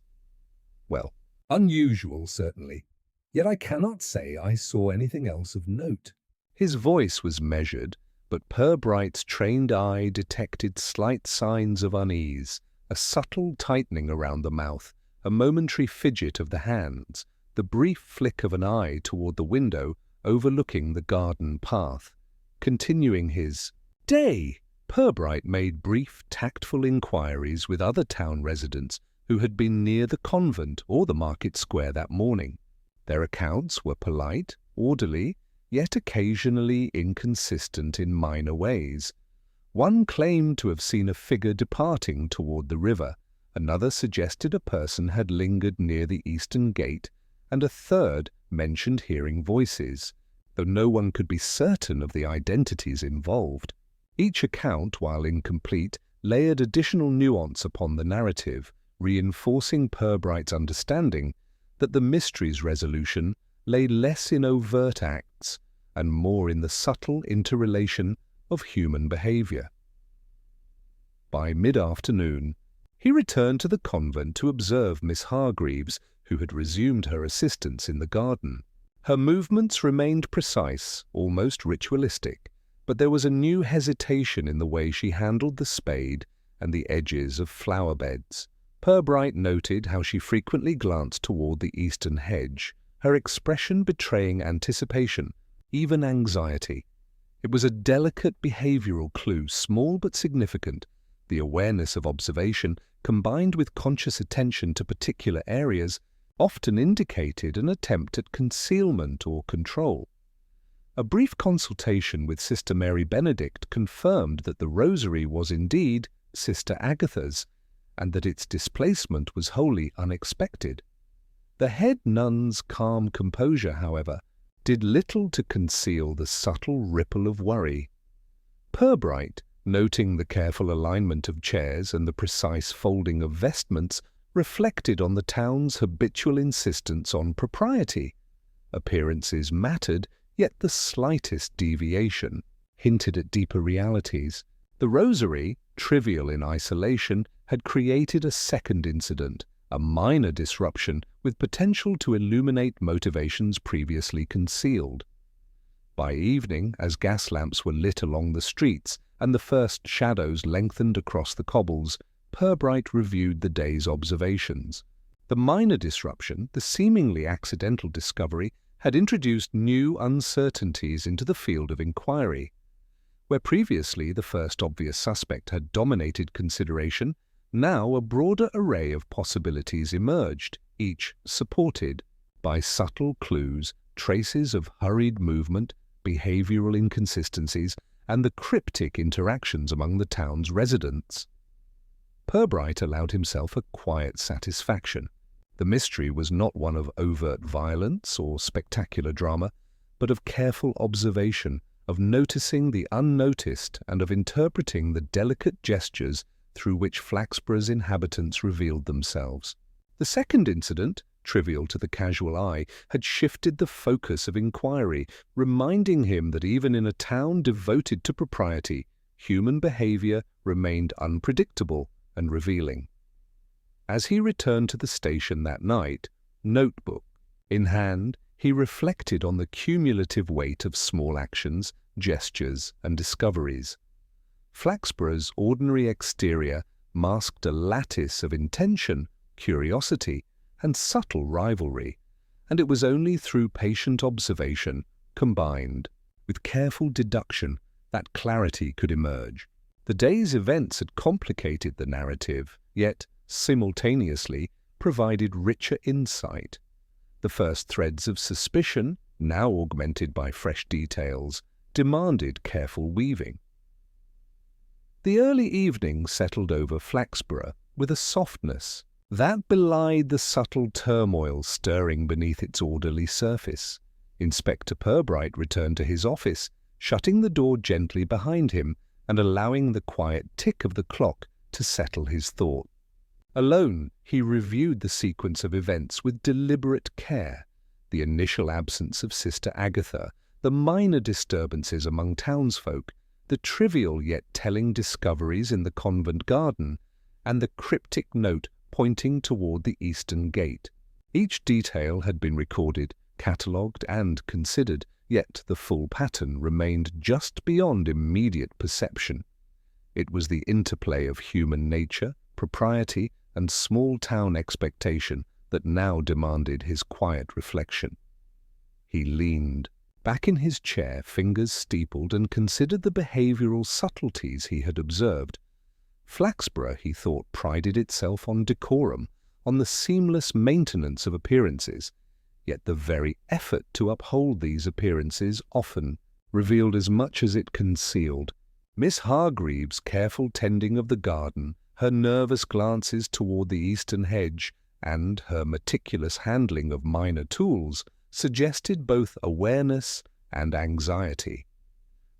well, unusual, certainly. Yet I cannot say I saw anything else of note." His voice was measured, but Purbright's trained eye detected slight signs of unease, a subtle tightening around the mouth, a momentary fidget of the hands, the brief flick of an eye toward the window overlooking the garden path. Continuing his "Day, Purbright made brief, tactful inquiries with other town residents who had been near the convent or the market square that morning. Their accounts were polite, orderly, yet occasionally inconsistent in minor ways. One claimed to have seen a figure departing toward the river, another suggested a person had lingered near the eastern gate, and a third mentioned hearing voices, though no one could be certain of the identities involved. Each account, while incomplete, layered additional nuance upon the narrative, reinforcing Purbright's understanding that the mystery's resolution lay less in overt acts and more in the subtle interrelation of human behavior. By mid-afternoon, he returned to the convent to observe Miss Hargreaves, who had resumed her assistance in the garden. Her movements remained precise, almost ritualistic, but there was a new hesitation in the way she handled the spade and the edges of flower beds. Purbright noted how she frequently glanced toward the eastern hedge, her expression betraying anticipation, even anxiety. It was a delicate behavioral clue, small but significant. The awareness of observation, combined with conscious attention to particular areas, often indicated an attempt at concealment or control. A brief consultation with Sister Mary Benedict confirmed that the rosary was indeed Sister Agatha's, and that its displacement was wholly unexpected. The head nun's calm composure, however, did little to conceal the subtle ripple of worry. Purbright, noting the careful alignment of chairs and the precise folding of vestments, reflected on the town's habitual insistence on propriety. Appearances mattered, yet the slightest deviation hinted at deeper realities. The rosary, trivial in isolation, had created a second incident, a minor disruption with potential to illuminate motivations previously concealed. By evening, as gas lamps were lit along the streets and the first shadows lengthened across the cobbles, Purbright reviewed the day's observations. The minor disruption, the seemingly accidental discovery, had introduced new uncertainties into the field of inquiry. Where previously the first obvious suspect had dominated consideration, now a broader array of possibilities emerged, each supported by subtle clues, traces of hurried movement, behavioral inconsistencies, and the cryptic interactions among the town's residents. Purbright allowed himself a quiet satisfaction. The mystery was not one of overt violence or spectacular drama, but of careful observation, of noticing the unnoticed and of interpreting the delicate gestures through which Flaxborough's inhabitants revealed themselves. The second incident, trivial to the casual eye, had shifted the focus of inquiry, reminding him that even in a town devoted to propriety, human behavior remained unpredictable and revealing. As he returned to the station that night, notebook in hand, he reflected on the cumulative weight of small actions, gestures, and discoveries. Flaxborough's ordinary exterior masked a lattice of intention, curiosity, and subtle rivalry, and it was only through patient observation, combined with careful deduction, that clarity could emerge. The day's events had complicated the narrative, yet simultaneously provided richer insight. The first threads of suspicion, now augmented by fresh details, demanded careful weaving. The early evening settled over Flaxborough with a softness that belied the subtle turmoil stirring beneath its orderly surface. Inspector Purbright returned to his office, shutting the door gently behind him and allowing the quiet tick of the clock to settle his thought. Alone, he reviewed the sequence of events with deliberate care: the initial absence of Sister Agatha, the minor disturbances among townsfolk, the trivial yet telling discoveries in the convent garden, and the cryptic note pointing toward the eastern gate. Each detail had been recorded, catalogued, and considered, yet the full pattern remained just beyond immediate perception. It was the interplay of human nature, propriety, and small-town expectation that now demanded his quiet reflection. He leaned Back in his chair, fingers steepled, and considered the behavioral subtleties he had observed. Flaxborough, he thought, prided itself on decorum, on the seamless maintenance of appearances, yet the very effort to uphold these appearances often revealed as much as it concealed. Miss Hargreaves' careful tending of the garden, her nervous glances toward the eastern hedge, and her meticulous handling of minor tools suggested both awareness and anxiety.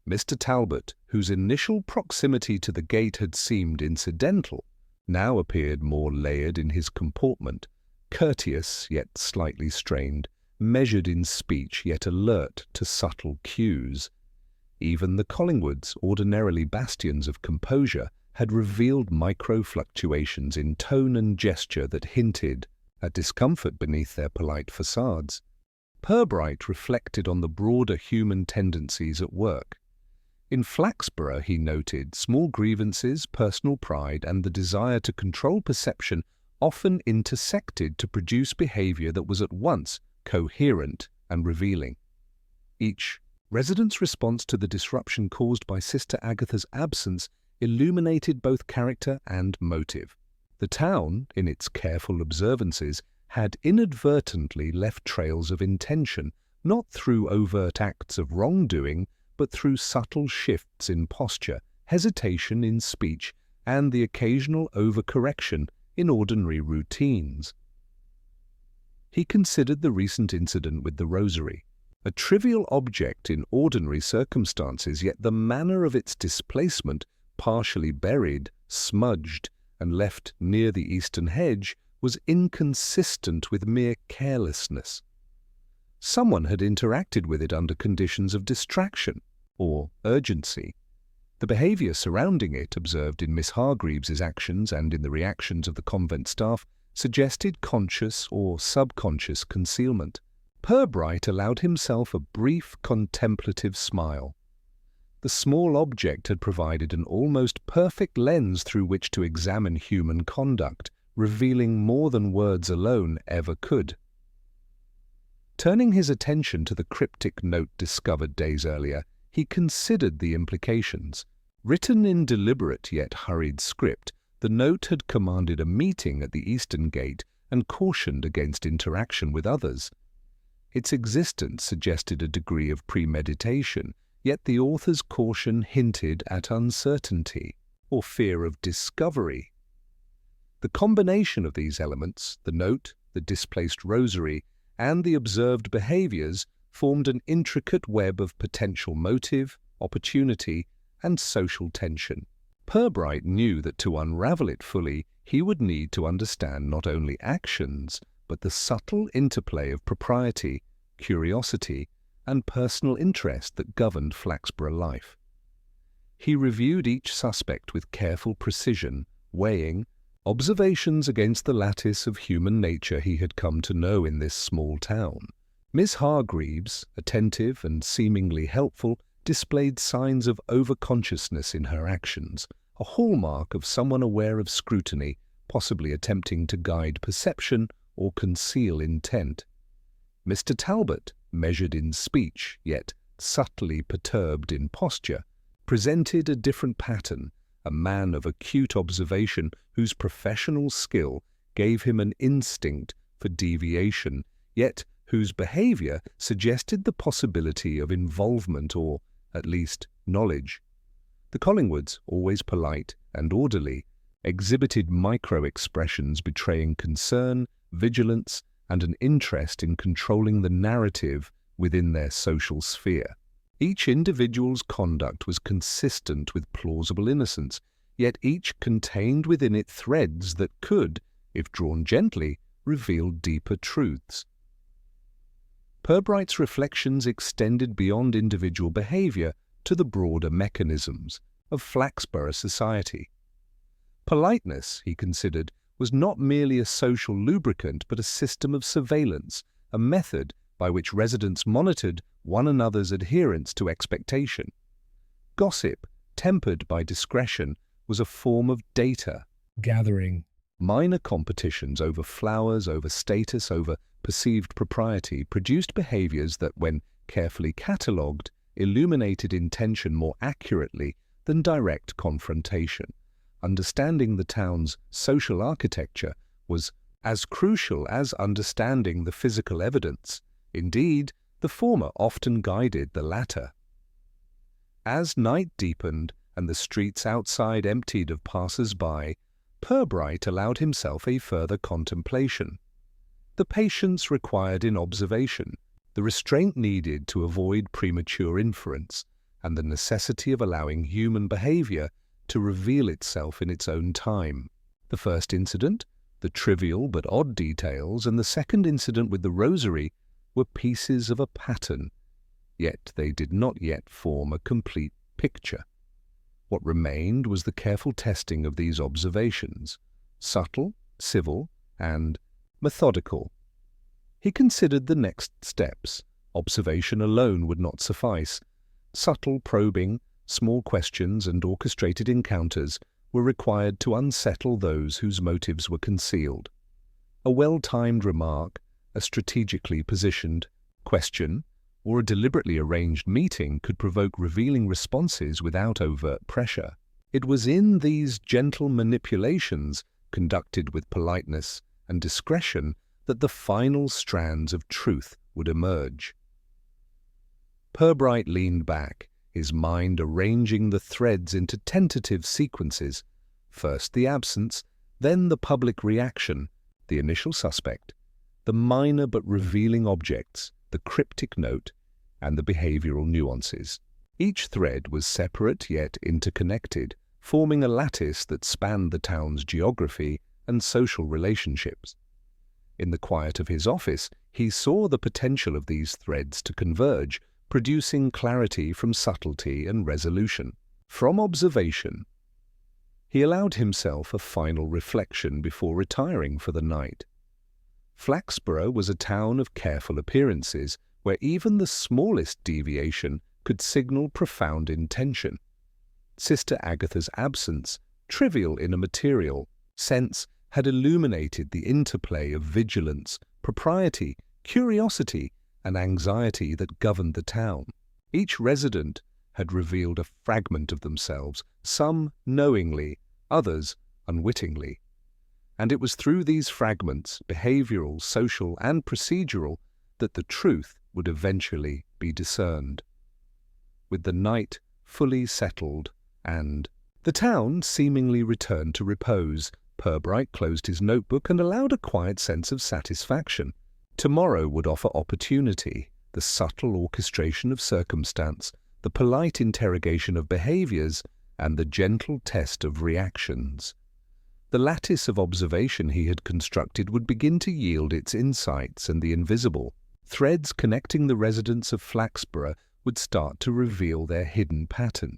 Mr. Talbot, whose initial proximity to the gate had seemed incidental, now appeared more layered in his comportment, courteous yet slightly strained, measured in speech yet alert to subtle cues. Even the Collingwoods, ordinarily bastions of composure, had revealed micro-fluctuations in tone and gesture that hinted at discomfort beneath their polite facades. Purbright reflected on the broader human tendencies at work. In Flaxborough, he noted, small grievances, personal pride, and the desire to control perception often intersected to produce behavior that was at once coherent and revealing. Each resident's response to the disruption caused by Sister Agatha's absence illuminated both character and motive. The town, in its careful observances, had inadvertently left trails of intention, not through overt acts of wrongdoing, but through subtle shifts in posture, hesitation in speech, and the occasional overcorrection in ordinary routines. He considered the recent incident with the rosary, a trivial object in ordinary circumstances, yet the manner of its displacement, partially buried, smudged, and left near the eastern hedge, was inconsistent with mere carelessness. Someone had interacted with it under conditions of distraction or urgency. The behaviour surrounding it, observed in Miss Hargreaves's actions and in the reactions of the convent staff, suggested conscious or subconscious concealment. Purbright allowed himself a brief contemplative smile. The small object had provided an almost perfect lens through which to examine human conduct, revealing more than words alone ever could. Turning his attention to the cryptic note discovered days earlier, he considered the implications. Written in deliberate yet hurried script, the note had commanded a meeting at the eastern gate and cautioned against interaction with others. Its existence suggested a degree of premeditation, yet the author's caution hinted at uncertainty or fear of discovery. The combination of these elements, the note, the displaced rosary, and the observed behaviours, formed an intricate web of potential motive, opportunity, and social tension. Purbright knew that to unravel it fully, he would need to understand not only actions, but the subtle interplay of propriety, curiosity, and personal interest that governed Flaxborough life. He reviewed each suspect with careful precision, weighing observations against the lattice of human nature he had come to know in this small town. Miss Hargreaves, attentive and seemingly helpful, displayed signs of overconsciousness in her actions, a hallmark of someone aware of scrutiny, possibly attempting to guide perception or conceal intent. Mr. Talbot, measured in speech, yet subtly perturbed in posture, presented a different pattern, a man of acute observation whose professional skill gave him an instinct for deviation, yet whose behaviour suggested the possibility of involvement or, at least, knowledge. The Collingwoods, always polite and orderly, exhibited micro-expressions betraying concern, vigilance, and an interest in controlling the narrative within their social sphere. Each individual's conduct was consistent with plausible innocence, yet each contained within it threads that could, if drawn gently, reveal deeper truths. Purbright's reflections extended beyond individual behaviour to the broader mechanisms of Flaxborough society. Politeness, he considered, was not merely a social lubricant but a system of surveillance, a method by which residents monitored one another's adherence to expectation. Gossip, tempered by discretion, was a form of data gathering. Minor competitions over flowers, over status, over perceived propriety produced behaviours that, when carefully catalogued, illuminated intention more accurately than direct confrontation. Understanding the town's social architecture was as crucial as understanding the physical evidence. Indeed, the former often guided the latter. As night deepened and the streets outside emptied of passers-by, Purbright allowed himself a further contemplation. The patience required in observation, the restraint needed to avoid premature inference, and the necessity of allowing human behavior to reveal itself in its own time. The first incident, the trivial but odd details, and the second incident with the rosary were pieces of a pattern, yet they did not yet form a complete picture. What remained was the careful testing of these observations, subtle, civil, and methodical. He considered the next steps. Observation alone would not suffice. Subtle probing, small questions, and orchestrated encounters were required to unsettle those whose motives were concealed. A well-timed remark, a strategically positioned question, or a deliberately arranged meeting could provoke revealing responses without overt pressure. It was in these gentle manipulations, conducted with politeness and discretion, that the final strands of truth would emerge. Purbright leaned back, his mind arranging the threads into tentative sequences, first the absence, then the public reaction, the initial suspect, the minor but revealing objects, the cryptic note, and the behavioral nuances. Each thread was separate yet interconnected, forming a lattice that spanned the town's geography and social relationships. In the quiet of his office, he saw the potential of these threads to converge, producing clarity from subtlety and resolution. From observation, he allowed himself a final reflection before retiring for the night. Flaxborough was a town of careful appearances, where even the smallest deviation could signal profound intention. Sister Agatha's absence, trivial in a material sense, had illuminated the interplay of vigilance, propriety, curiosity, and anxiety that governed the town. Each resident had revealed a fragment of themselves, some knowingly, others unwittingly. And it was through these fragments, behavioral, social, and procedural, that the truth would eventually be discerned. With the night fully settled and the town seemingly returned to repose, Purbright closed his notebook and allowed a quiet sense of satisfaction. Tomorrow would offer opportunity, the subtle orchestration of circumstance, the polite interrogation of behaviors, and the gentle test of reactions. The lattice of observation he had constructed would begin to yield its insights, and the invisible threads connecting the residents of Flaxborough would start to reveal their hidden pattern.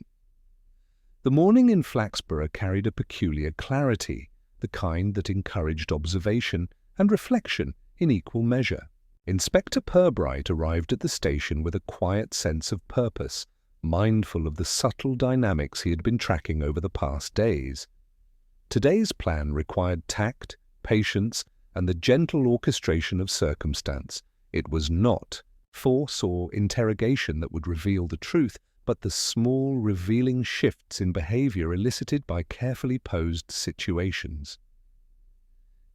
The morning in Flaxborough carried a peculiar clarity, the kind that encouraged observation and reflection in equal measure. Inspector Purbright arrived at the station with a quiet sense of purpose, mindful of the subtle dynamics he had been tracking over the past days. Today's plan required tact, patience, and the gentle orchestration of circumstance. It was not force or interrogation that would reveal the truth, but the small, revealing shifts in behavior elicited by carefully posed situations.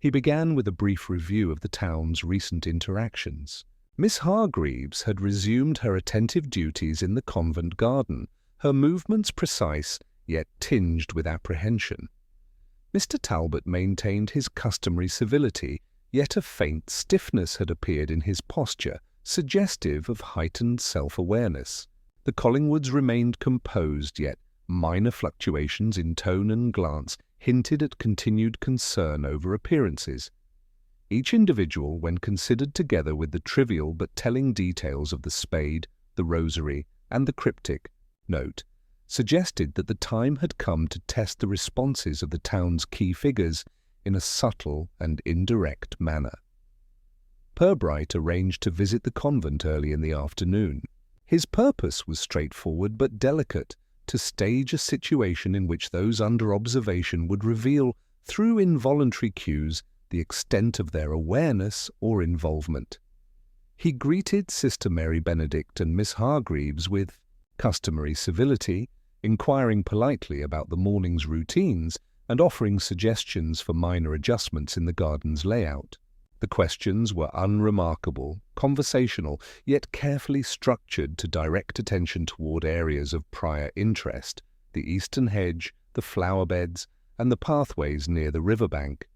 He began with a brief review of the town's recent interactions. Miss Hargreaves had resumed her attentive duties in the convent garden, her movements precise, yet tinged with apprehension. Mr. Talbot maintained his customary civility, yet a faint stiffness had appeared in his posture, suggestive of heightened self-awareness. The Collingwoods remained composed, yet minor fluctuations in tone and glance hinted at continued concern over appearances. Each individual, when considered together with the trivial but telling details of the spade, the rosary, and the cryptic note, suggested that the time had come to test the responses of the town's key figures in a subtle and indirect manner. Purbright arranged to visit the convent early in the afternoon. His purpose was straightforward but delicate, to stage a situation in which those under observation would reveal, through involuntary cues, the extent of their awareness or involvement. He greeted Sister Mary Benedict and Miss Hargreaves with customary civility, inquiring politely about the morning's routines and offering suggestions for minor adjustments in the garden's layout. The questions were unremarkable, conversational, yet carefully structured to direct attention toward areas of prior interest: the eastern hedge, the flower beds, and the pathways near the riverbank.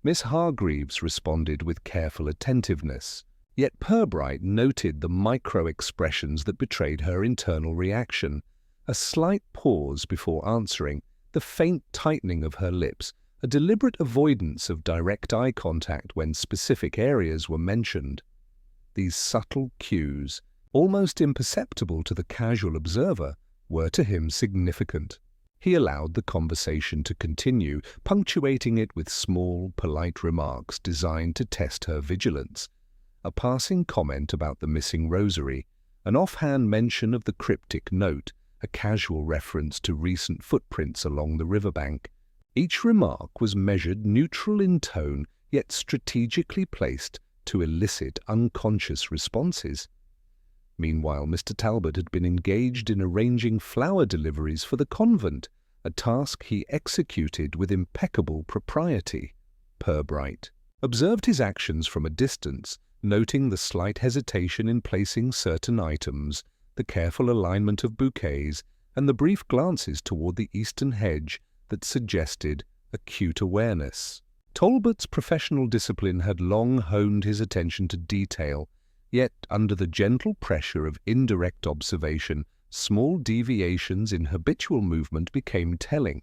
Miss Hargreaves responded with careful attentiveness, yet Purbright noted the micro-expressions that betrayed her internal reaction: a slight pause before answering, the faint tightening of her lips, a deliberate avoidance of direct eye contact when specific areas were mentioned. These subtle cues, almost imperceptible to the casual observer, were to him significant. He allowed the conversation to continue, punctuating it with small, polite remarks designed to test her vigilance. A passing comment about the missing rosary, an offhand mention of the cryptic note, a casual reference to recent footprints along the riverbank. Each remark was measured, neutral in tone, yet strategically placed to elicit unconscious responses. Meanwhile, Mr. Talbot had been engaged in arranging flower deliveries for the convent, a task he executed with impeccable propriety. Purbright observed his actions from a distance, noting the slight hesitation in placing certain items, the careful alignment of bouquets, and the brief glances toward the eastern hedge that suggested acute awareness. Talbot's professional discipline had long honed his attention to detail, yet under the gentle pressure of indirect observation, small deviations in habitual movement became telling.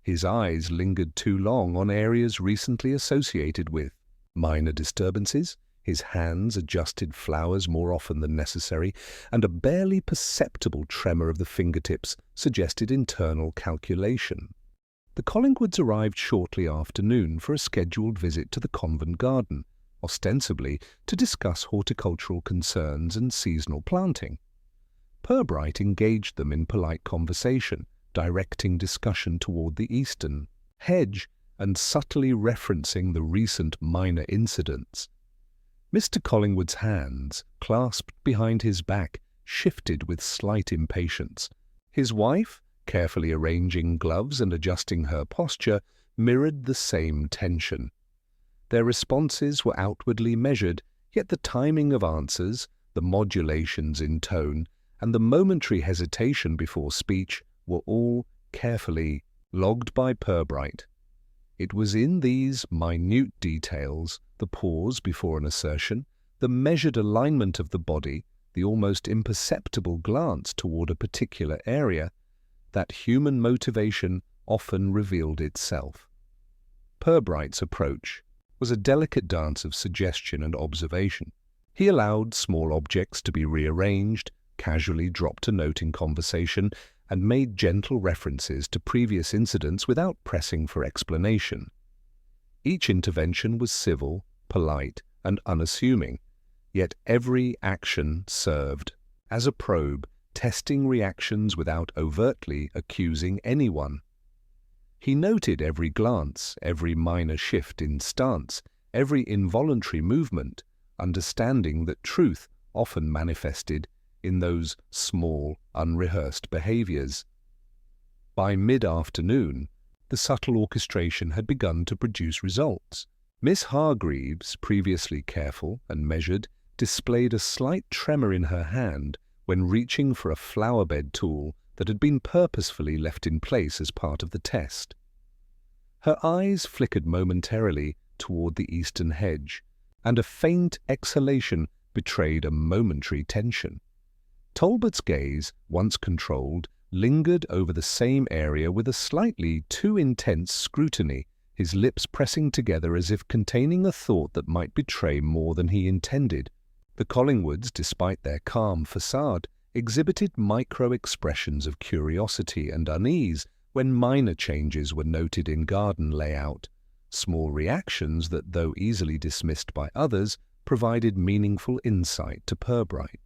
His eyes lingered too long on areas recently associated with minor disturbances, his hands adjusted flowers more often than necessary, and a barely perceptible tremor of the fingertips suggested internal calculation. The Collingwoods arrived shortly after noon for a scheduled visit to the convent garden, ostensibly to discuss horticultural concerns and seasonal planting. Purbright engaged them in polite conversation, directing discussion toward the eastern hedge and subtly referencing the recent minor incidents. Mr. Collingwood's hands, clasped behind his back, shifted with slight impatience. His wife, carefully arranging gloves and adjusting her posture, mirrored the same tension. Their responses were outwardly measured, yet the timing of answers, the modulations in tone, and the momentary hesitation before speech were all carefully logged by Purbright. It was in these minute details, the pause before an assertion, the measured alignment of the body, the almost imperceptible glance toward a particular area, that human motivation often revealed itself. Purbright's approach was a delicate dance of suggestion and observation. He allowed small objects to be rearranged, casually dropped a note in conversation, and made gentle references to previous incidents without pressing for explanation. Each intervention was civil, polite, and unassuming, yet every action served as a probe, testing reactions without overtly accusing anyone. He noted every glance, every minor shift in stance, every involuntary movement, understanding that truth often manifested in those small, unrehearsed behaviors. By mid-afternoon, the subtle orchestration had begun to produce results. Miss Hargreaves, previously careful and measured, displayed a slight tremor in her hand when reaching for a flower-bed tool that had been purposefully left in place as part of the test. Her eyes flickered momentarily toward the eastern hedge, and a faint exhalation betrayed a momentary tension. Talbot's gaze, once controlled, lingered over the same area with a slightly too intense scrutiny, his lips pressing together as if containing a thought that might betray more than he intended. The Collingwoods, despite their calm facade, exhibited micro-expressions of curiosity and unease when minor changes were noted in garden layout, small reactions that, though easily dismissed by others, provided meaningful insight to Purbright.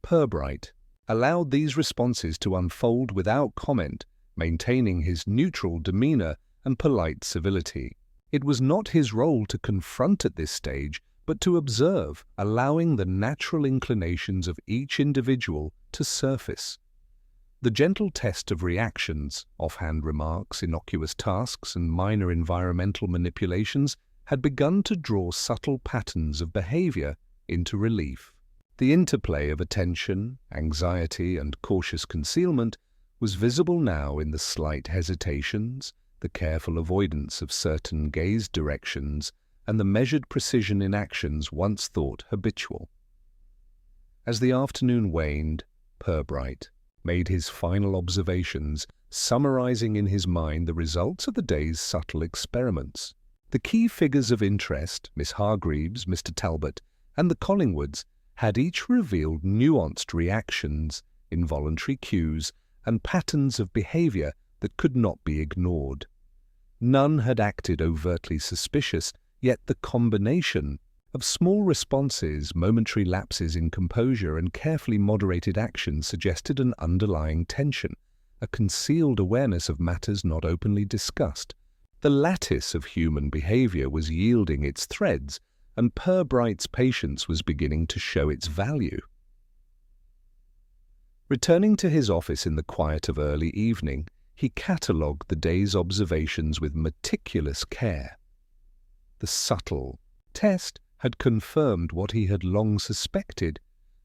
Purbright allowed these responses to unfold without comment, maintaining his neutral demeanor and polite civility. It was not his role to confront at this stage, but to observe, allowing the natural inclinations of each individual to surface. The gentle test of reactions, offhand remarks, innocuous tasks, and minor environmental manipulations had begun to draw subtle patterns of behavior into relief. The interplay of attention, anxiety, and cautious concealment was visible now in the slight hesitations, the careful avoidance of certain gaze directions, and the measured precision in actions once thought habitual. As the afternoon waned, Purbright made his final observations, summarizing in his mind the results of the day's subtle experiments. The key figures of interest, Miss Hargreaves, Mr. Talbot, and the Collingwoods, had each revealed nuanced reactions, involuntary cues, and patterns of behavior that could not be ignored. None had acted overtly suspicious, yet the combination of small responses, momentary lapses in composure, and carefully moderated action suggested an underlying tension, a concealed awareness of matters not openly discussed. The lattice of human behavior was yielding its threads, and Purbright's patience was beginning to show its value. Returning to his office in the quiet of early evening, he catalogued the day's observations with meticulous care. The subtle test had confirmed what he had long suspected.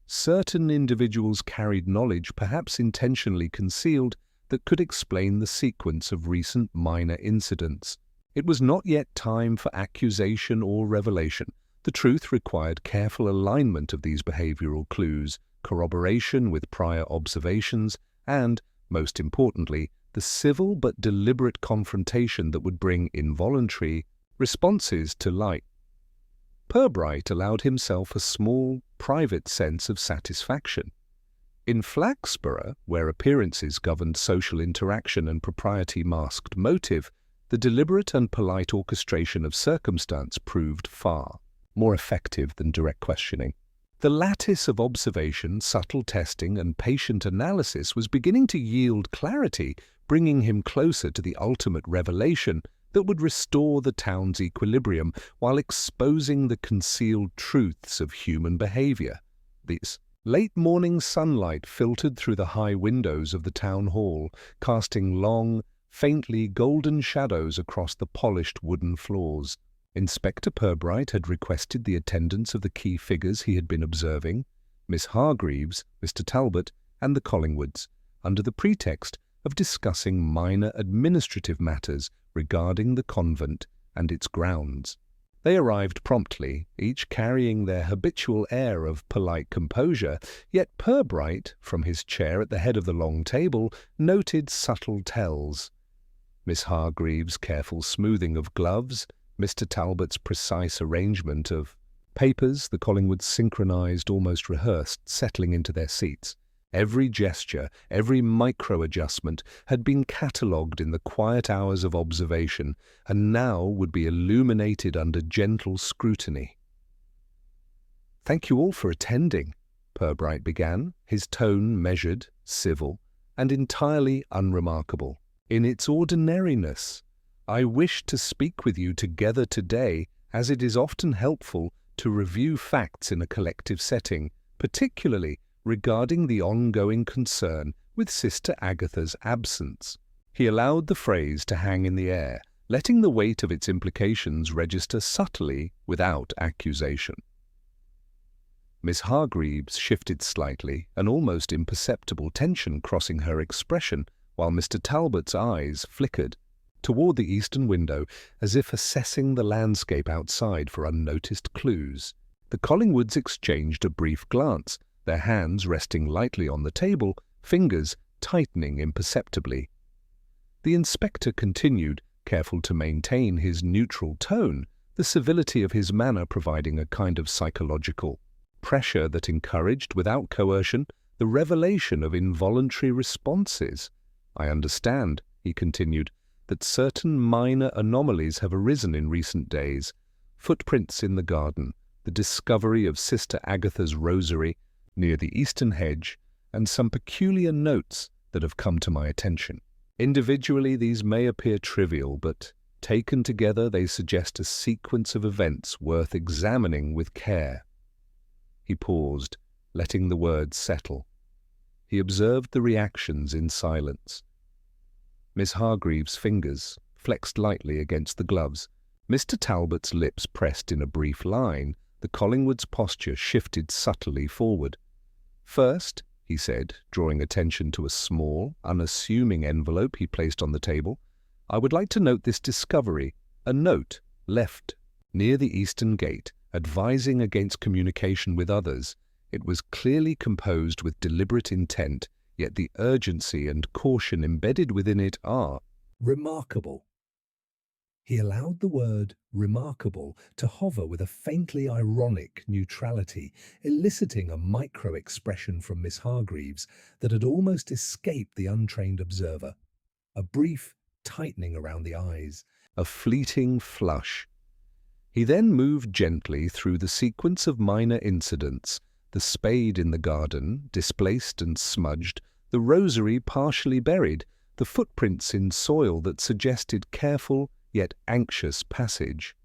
Certain individuals carried knowledge, perhaps intentionally concealed, that could explain the sequence of recent minor incidents. It was not yet time for accusation or revelation. The truth required careful alignment of these behavioral clues, corroboration with prior observations, and, most importantly, the civil but deliberate confrontation that would bring involuntary responses to light. Purbright allowed himself a small, private sense of satisfaction. In Flaxborough, where appearances governed social interaction and propriety masked motive, the deliberate and polite orchestration of circumstance proved far more effective than direct questioning. The lattice of observation, subtle testing, and patient analysis was beginning to yield clarity, bringing him closer to the ultimate revelation that would restore the town's equilibrium while exposing the concealed truths of human behavior. This late morning sunlight filtered through the high windows of the town hall, casting long, faintly golden shadows across the polished wooden floors. Inspector Purbright had requested the attendance of the key figures he had been observing, Miss Hargreaves, Mr. Talbot, and the Collingwoods, under the pretext of discussing minor administrative matters regarding the convent and its grounds. They arrived promptly, each carrying their habitual air of polite composure, yet Purbright, from his chair at the head of the long table, noted subtle tells. Miss Hargreaves' careful smoothing of gloves, Mr. Talbot's precise arrangement of papers, the Collingwoods synchronized, almost rehearsed, settling into their seats. Every gesture, every micro-adjustment had been catalogued in the quiet hours of observation, and now would be illuminated under gentle scrutiny. "Thank you all for attending," Purbright began, his tone measured, civil, and entirely unremarkable. "In its ordinariness, I wish to speak with you together today, as it is often helpful to review facts in a collective setting, particularly regarding the ongoing concern with Sister Agatha's absence." He allowed the phrase to hang in the air, letting the weight of its implications register subtly without accusation. Miss Hargreaves shifted slightly, an almost imperceptible tension crossing her expression, while Mr. Talbot's eyes flickered toward the eastern window, as if assessing the landscape outside for unnoticed clues. The Collingwoods exchanged a brief glance, their hands resting lightly on the table, fingers tightening imperceptibly. The inspector continued, careful to maintain his neutral tone, the civility of his manner providing a kind of psychological pressure that encouraged, without coercion, the revelation of involuntary responses. "I understand," he continued, "that certain minor anomalies have arisen in recent days. Footprints in the garden, the discovery of Sister Agatha's rosary near the eastern hedge, and some peculiar notes that have come to my attention. Individually, these may appear trivial, but Taken together, they suggest a sequence of events worth examining with care. He paused, letting the words settle. He observed the reactions in silence. Miss Hargreaves' fingers flexed lightly against the gloves. Mr. Talbot's lips pressed in a brief line. The Collingwoods' posture shifted subtly forward. "First," he said, drawing attention to a small, unassuming envelope he placed on the table, "I would like to note this discovery, a note left near the eastern gate, advising against communication with others. It was clearly composed with deliberate intent, yet the urgency and caution embedded within it are remarkable." He allowed the word remarkable to hover with a faintly ironic neutrality, eliciting a micro-expression from Miss Hargreaves that had almost escaped the untrained observer. A brief tightening around the eyes, a fleeting flush. He then moved gently through the sequence of minor incidents: the spade in the garden, displaced and smudged, the rosary partially buried, the footprints in soil that suggested careful yet anxious passage.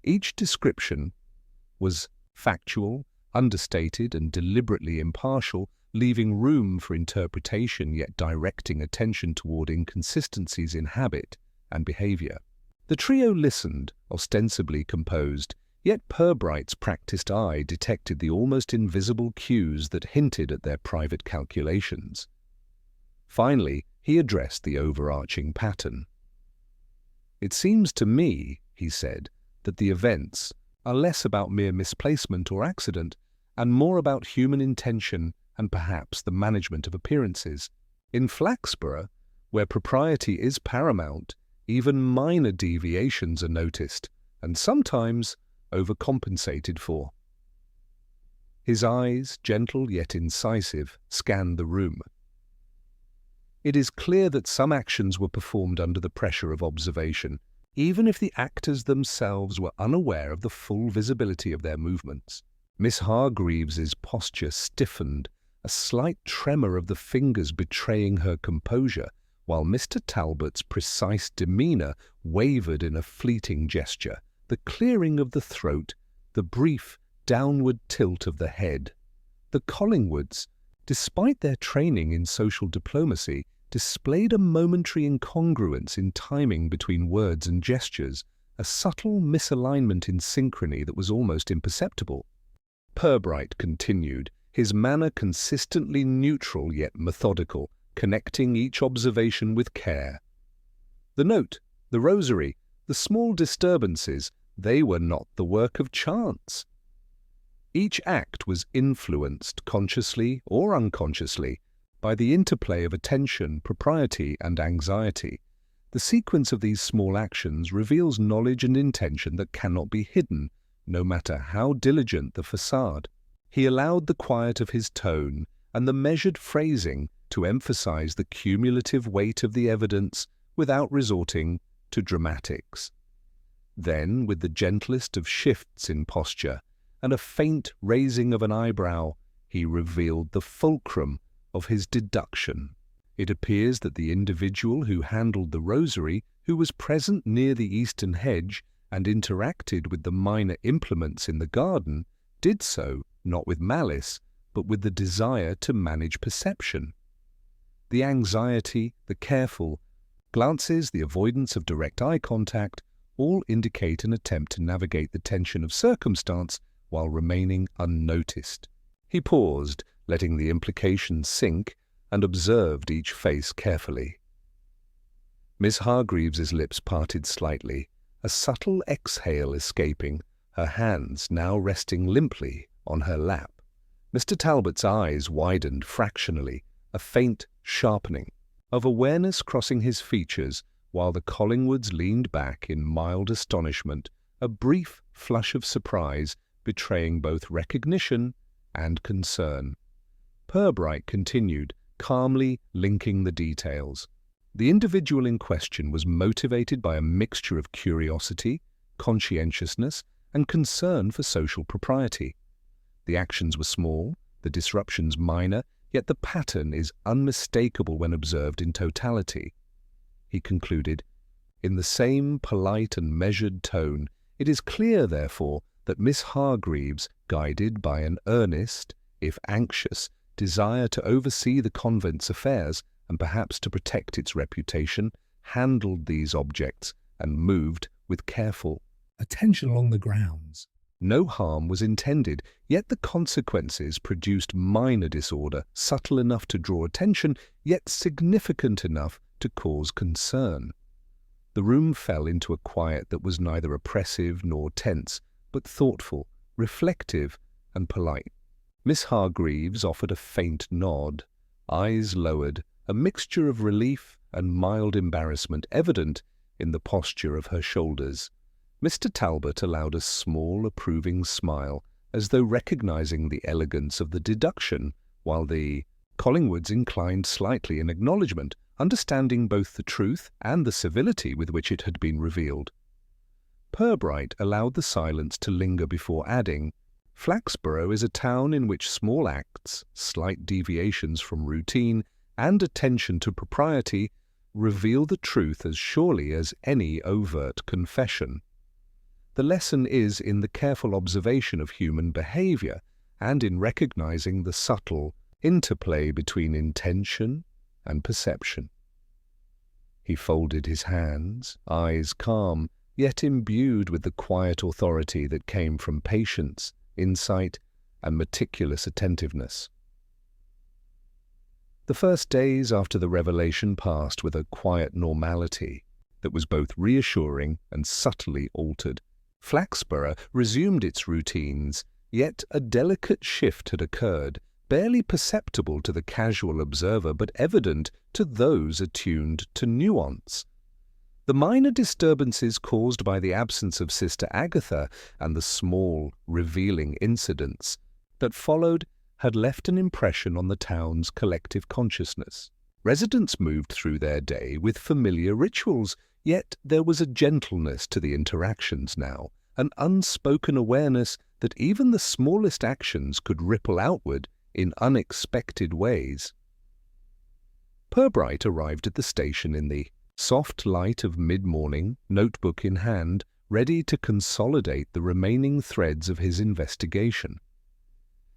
Each description was factual, understated, and deliberately impartial, leaving room for interpretation yet directing attention toward inconsistencies in habit and behavior. The trio listened, ostensibly composed, yet Purbright's practiced eye detected the almost invisible cues that hinted at their private calculations. Finally, he addressed the overarching pattern. "It seems to me," he said, "that the events are less about mere misplacement or accident, and more about human intention and perhaps the management of appearances. In Flaxborough, where propriety is paramount, even minor deviations are noticed, and sometimes overcompensated for." His eyes, gentle yet incisive, scanned the room. "It is clear that some actions were performed under the pressure of observation, even if the actors themselves were unaware of the full visibility of their movements." Miss Hargreaves's posture stiffened, a slight tremor of the fingers betraying her composure, while Mr. Talbot's precise demeanour wavered in a fleeting gesture, the clearing of the throat, the brief downward tilt of the head. The Collingwoods, despite their training in social diplomacy, displayed a momentary incongruence in timing between words and gestures, a subtle misalignment in synchrony that was almost imperceptible. Purbright continued, his manner consistently neutral yet methodical, connecting each observation with care. "The note, the rosary, the small disturbances, they were not the work of chance. Each act was influenced, consciously or unconsciously, by the interplay of attention, propriety, and anxiety. The sequence of these small actions reveals knowledge and intention that cannot be hidden, no matter how diligent the facade." He allowed the quiet of his tone and the measured phrasing to emphasize the cumulative weight of the evidence without resorting to dramatics. Then, with the gentlest of shifts in posture and a faint raising of an eyebrow, he revealed the fulcrum of his deduction. It appears that the individual who handled the rosary, who was present near the eastern hedge and interacted with the minor implements in the garden, did so not with malice, but with the desire to manage perception. The anxiety, the careful glances, the avoidance of direct eye contact, all indicate an attempt to navigate the tension of circumstance while remaining unnoticed. He paused, letting the implications sink, and observed each face carefully. Miss Hargreaves's lips parted slightly, a subtle exhale escaping, her hands now resting limply on her lap. Mr. Talbot's eyes widened fractionally, a faint sharpening of awareness crossing his features, while the Collingwoods leaned back in mild astonishment, a brief flush of surprise betraying both recognition and concern. Purbright continued, calmly linking the details. The individual in question was motivated by a mixture of curiosity, conscientiousness, and concern for social propriety. The actions were small, the disruptions minor, yet the pattern is unmistakable when observed in totality. He concluded, in the same polite and measured tone. It is clear, therefore, that Miss Hargreaves, guided by an earnest, if anxious, desire to oversee the convent's affairs and perhaps to protect its reputation, handled these objects and moved with careful attention along the grounds. No harm was intended, yet the consequences produced minor disorder, subtle enough to draw attention, yet significant enough to cause concern. The room fell into a quiet that was neither oppressive nor tense, but thoughtful, reflective, and polite. Miss Hargreaves offered a faint nod, eyes lowered, a mixture of relief and mild embarrassment evident in the posture of her shoulders. Mr. Talbot allowed a small, approving smile, as though recognizing the elegance of the deduction, while the Collingwoods inclined slightly in acknowledgment, understanding both the truth and the civility with which it had been revealed. Purbright allowed the silence to linger before adding, "Flaxborough is a town in which small acts, slight deviations from routine, and attention to propriety reveal the truth as surely as any overt confession. The lesson is in the careful observation of human behavior and in recognizing the subtle interplay between intention and perception." He folded his hands, eyes calm, yet imbued with the quiet authority that came from patience, insight, and meticulous attentiveness. The first days after the revelation passed with a quiet normality that was both reassuring and subtly altered. Flaxborough resumed its routines, yet a delicate shift had occurred, barely perceptible to the casual observer but evident to those attuned to nuance. The minor disturbances caused by the absence of Sister Agatha and the small, revealing incidents that followed had left an impression on the town's collective consciousness. Residents moved through their day with familiar rituals, yet there was a gentleness to the interactions now, an unspoken awareness that even the smallest actions could ripple outward in unexpected ways. Purbright arrived at the station in the soft light of mid-morning, notebook in hand, ready to consolidate the remaining threads of his investigation.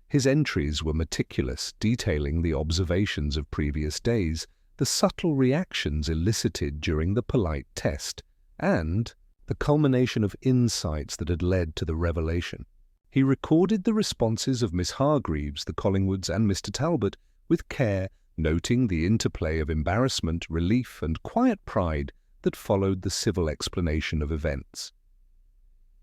His entries were meticulous, detailing the observations of previous days, the subtle reactions elicited during the polite test, and the culmination of insights that had led to the revelation. He recorded the responses of Miss Hargreaves, the Collingwoods, and Mr. Talbot with care, noting the interplay of embarrassment, relief, and quiet pride that followed the civil explanation of events.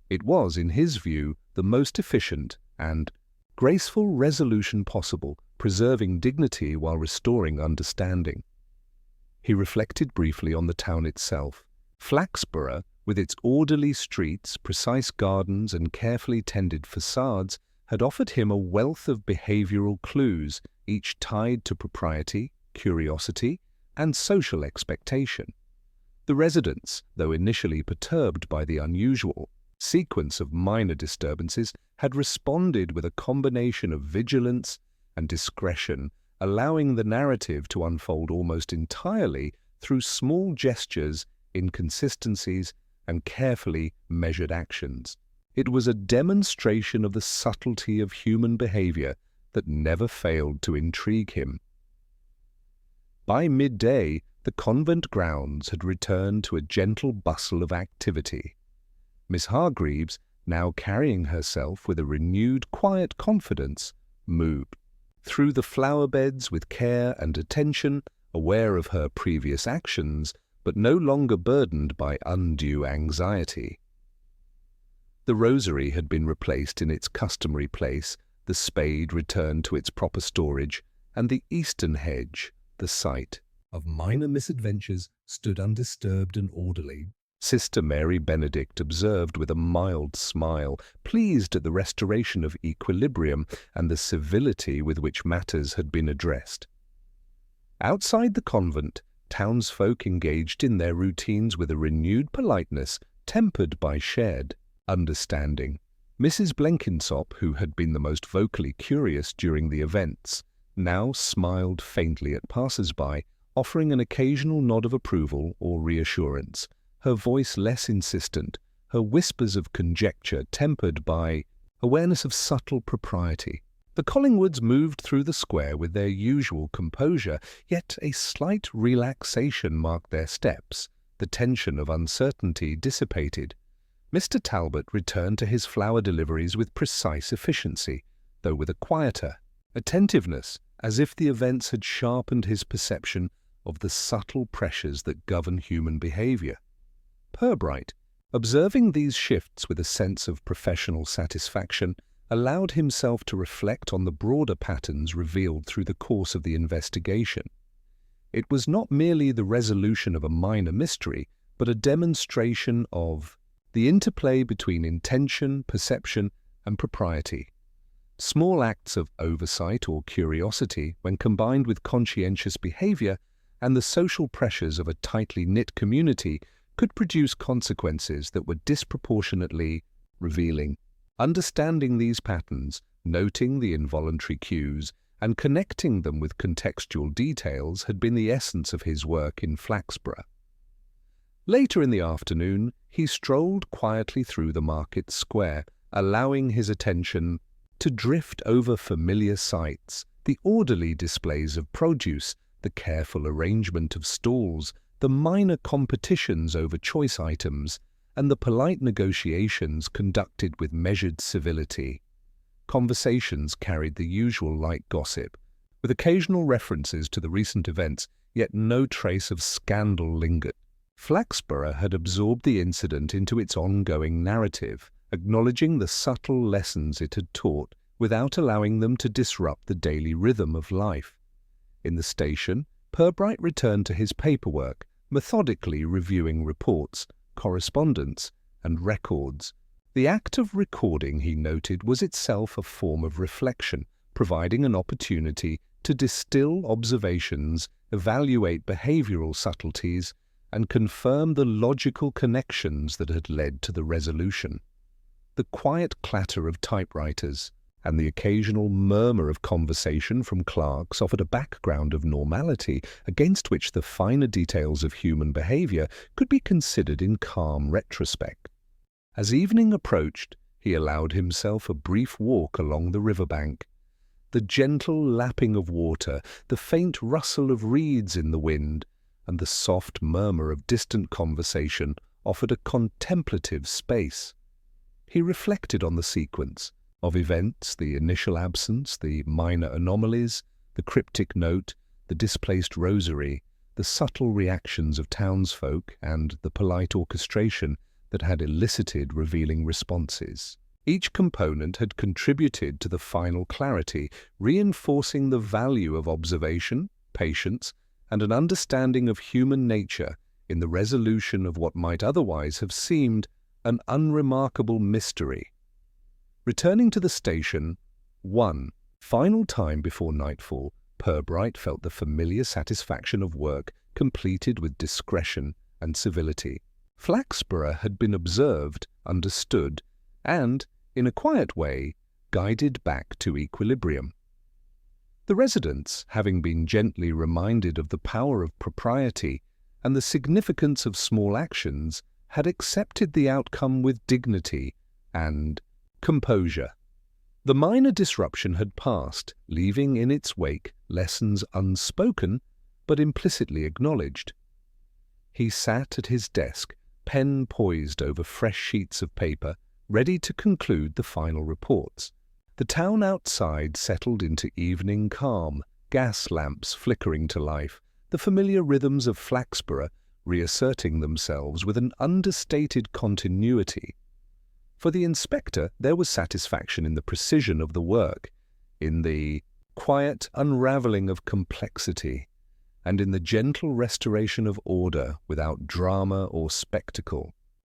It was, in his view, the most efficient and graceful resolution possible, preserving dignity while restoring understanding. He reflected briefly on the town itself. Flaxborough, with its orderly streets, precise gardens, and carefully tended facades, had offered him a wealth of behavioral clues, each tied to propriety, curiosity, and social expectation. The residents, though initially perturbed by the unusual sequence of minor disturbances, had responded with a combination of vigilance and discretion, allowing the narrative to unfold almost entirely through small gestures, inconsistencies, and carefully measured actions. It was a demonstration of the subtlety of human behavior that never failed to intrigue him. By midday, the convent grounds had returned to a gentle bustle of activity. Miss Hargreaves, now carrying herself with a renewed quiet confidence, moved through the flower beds with care and attention, aware of her previous actions, but no longer burdened by undue anxiety. The rosary had been replaced in its customary place, the spade returned to its proper storage, and the eastern hedge, the site of minor misadventures, stood undisturbed and orderly. Sister Mary Benedict observed with a mild smile, pleased at the restoration of equilibrium and the civility with which matters had been addressed. Outside the convent, townsfolk engaged in their routines with a renewed politeness tempered by shared understanding. Mrs. Blenkinsop, who had been the most vocally curious during the events, now smiled faintly at passers-by, offering an occasional nod of approval or reassurance. her voice less insistent, her whispers of conjecture tempered by awareness of subtle propriety. The Collingwoods moved through the square with their usual composure, yet a slight relaxation marked their steps. The tension of uncertainty dissipated. Mr. Talbot returned to his flower deliveries with precise efficiency, though with a quieter attentiveness, as if the events had sharpened his perception of the subtle pressures that govern human behaviour. Purbright, observing these shifts with a sense of professional satisfaction, allowed himself to reflect on the broader patterns revealed through the course of the investigation. It was not merely the resolution of a minor mystery, but a demonstration of the interplay between intention, perception, and propriety. Small acts of oversight or curiosity, when combined with conscientious behaviour and the social pressures of a tightly knit community, could produce consequences that were disproportionately revealing. Understanding these patterns, noting the involuntary cues, and connecting them with contextual details had been the essence of his work in Flaxborough. Later in the afternoon, he strolled quietly through the market square, allowing his attention to drift over familiar sights, the orderly displays of produce, the careful arrangement of stalls, the minor competitions over choice items, and the polite negotiations conducted with measured civility. Conversations carried the usual light gossip, with occasional references to the recent events, yet no trace of scandal lingered. Flaxborough had absorbed the incident into its ongoing narrative, acknowledging the subtle lessons it had taught without allowing them to disrupt the daily rhythm of life. In the station, Purbright returned to his paperwork, methodically reviewing reports, correspondence, and records. The act of recording, he noted, was itself a form of reflection, providing an opportunity to distill observations, evaluate behavioral subtleties, and confirm the logical connections that had led to the resolution. The quiet clatter of typewriters and the occasional murmur of conversation from clerks offered a background of normality against which the finer details of human behaviour could be considered in calm retrospect. As evening approached, he allowed himself a brief walk along the riverbank. The gentle lapping of water, the faint rustle of reeds in the wind, and the soft murmur of distant conversation offered a contemplative space. He reflected on the sequence of events, the initial absence, the minor anomalies, the cryptic note, the displaced rosary, the subtle reactions of townsfolk, and the polite orchestration that had elicited revealing responses. Each component had contributed to the final clarity, reinforcing the value of observation, patience, and an understanding of human nature in the resolution of what might otherwise have seemed an unremarkable mystery. Returning to the station, one final time before nightfall, Purbright felt the familiar satisfaction of work completed with discretion and civility. Flaxborough had been observed, understood, and, in a quiet way, guided back to equilibrium. The residents, having been gently reminded of the power of propriety and the significance of small actions, had accepted the outcome with dignity and composure. The minor disruption had passed, leaving in its wake lessons unspoken but implicitly acknowledged. He sat at his desk, pen poised over fresh sheets of paper, ready to conclude the final reports. The town outside settled into evening calm, gas lamps flickering to life, the familiar rhythms of Flaxborough reasserting themselves with an understated continuity. For the inspector, there was satisfaction in the precision of the work, in the quiet unravelling of complexity, and in the gentle restoration of order without drama or spectacle.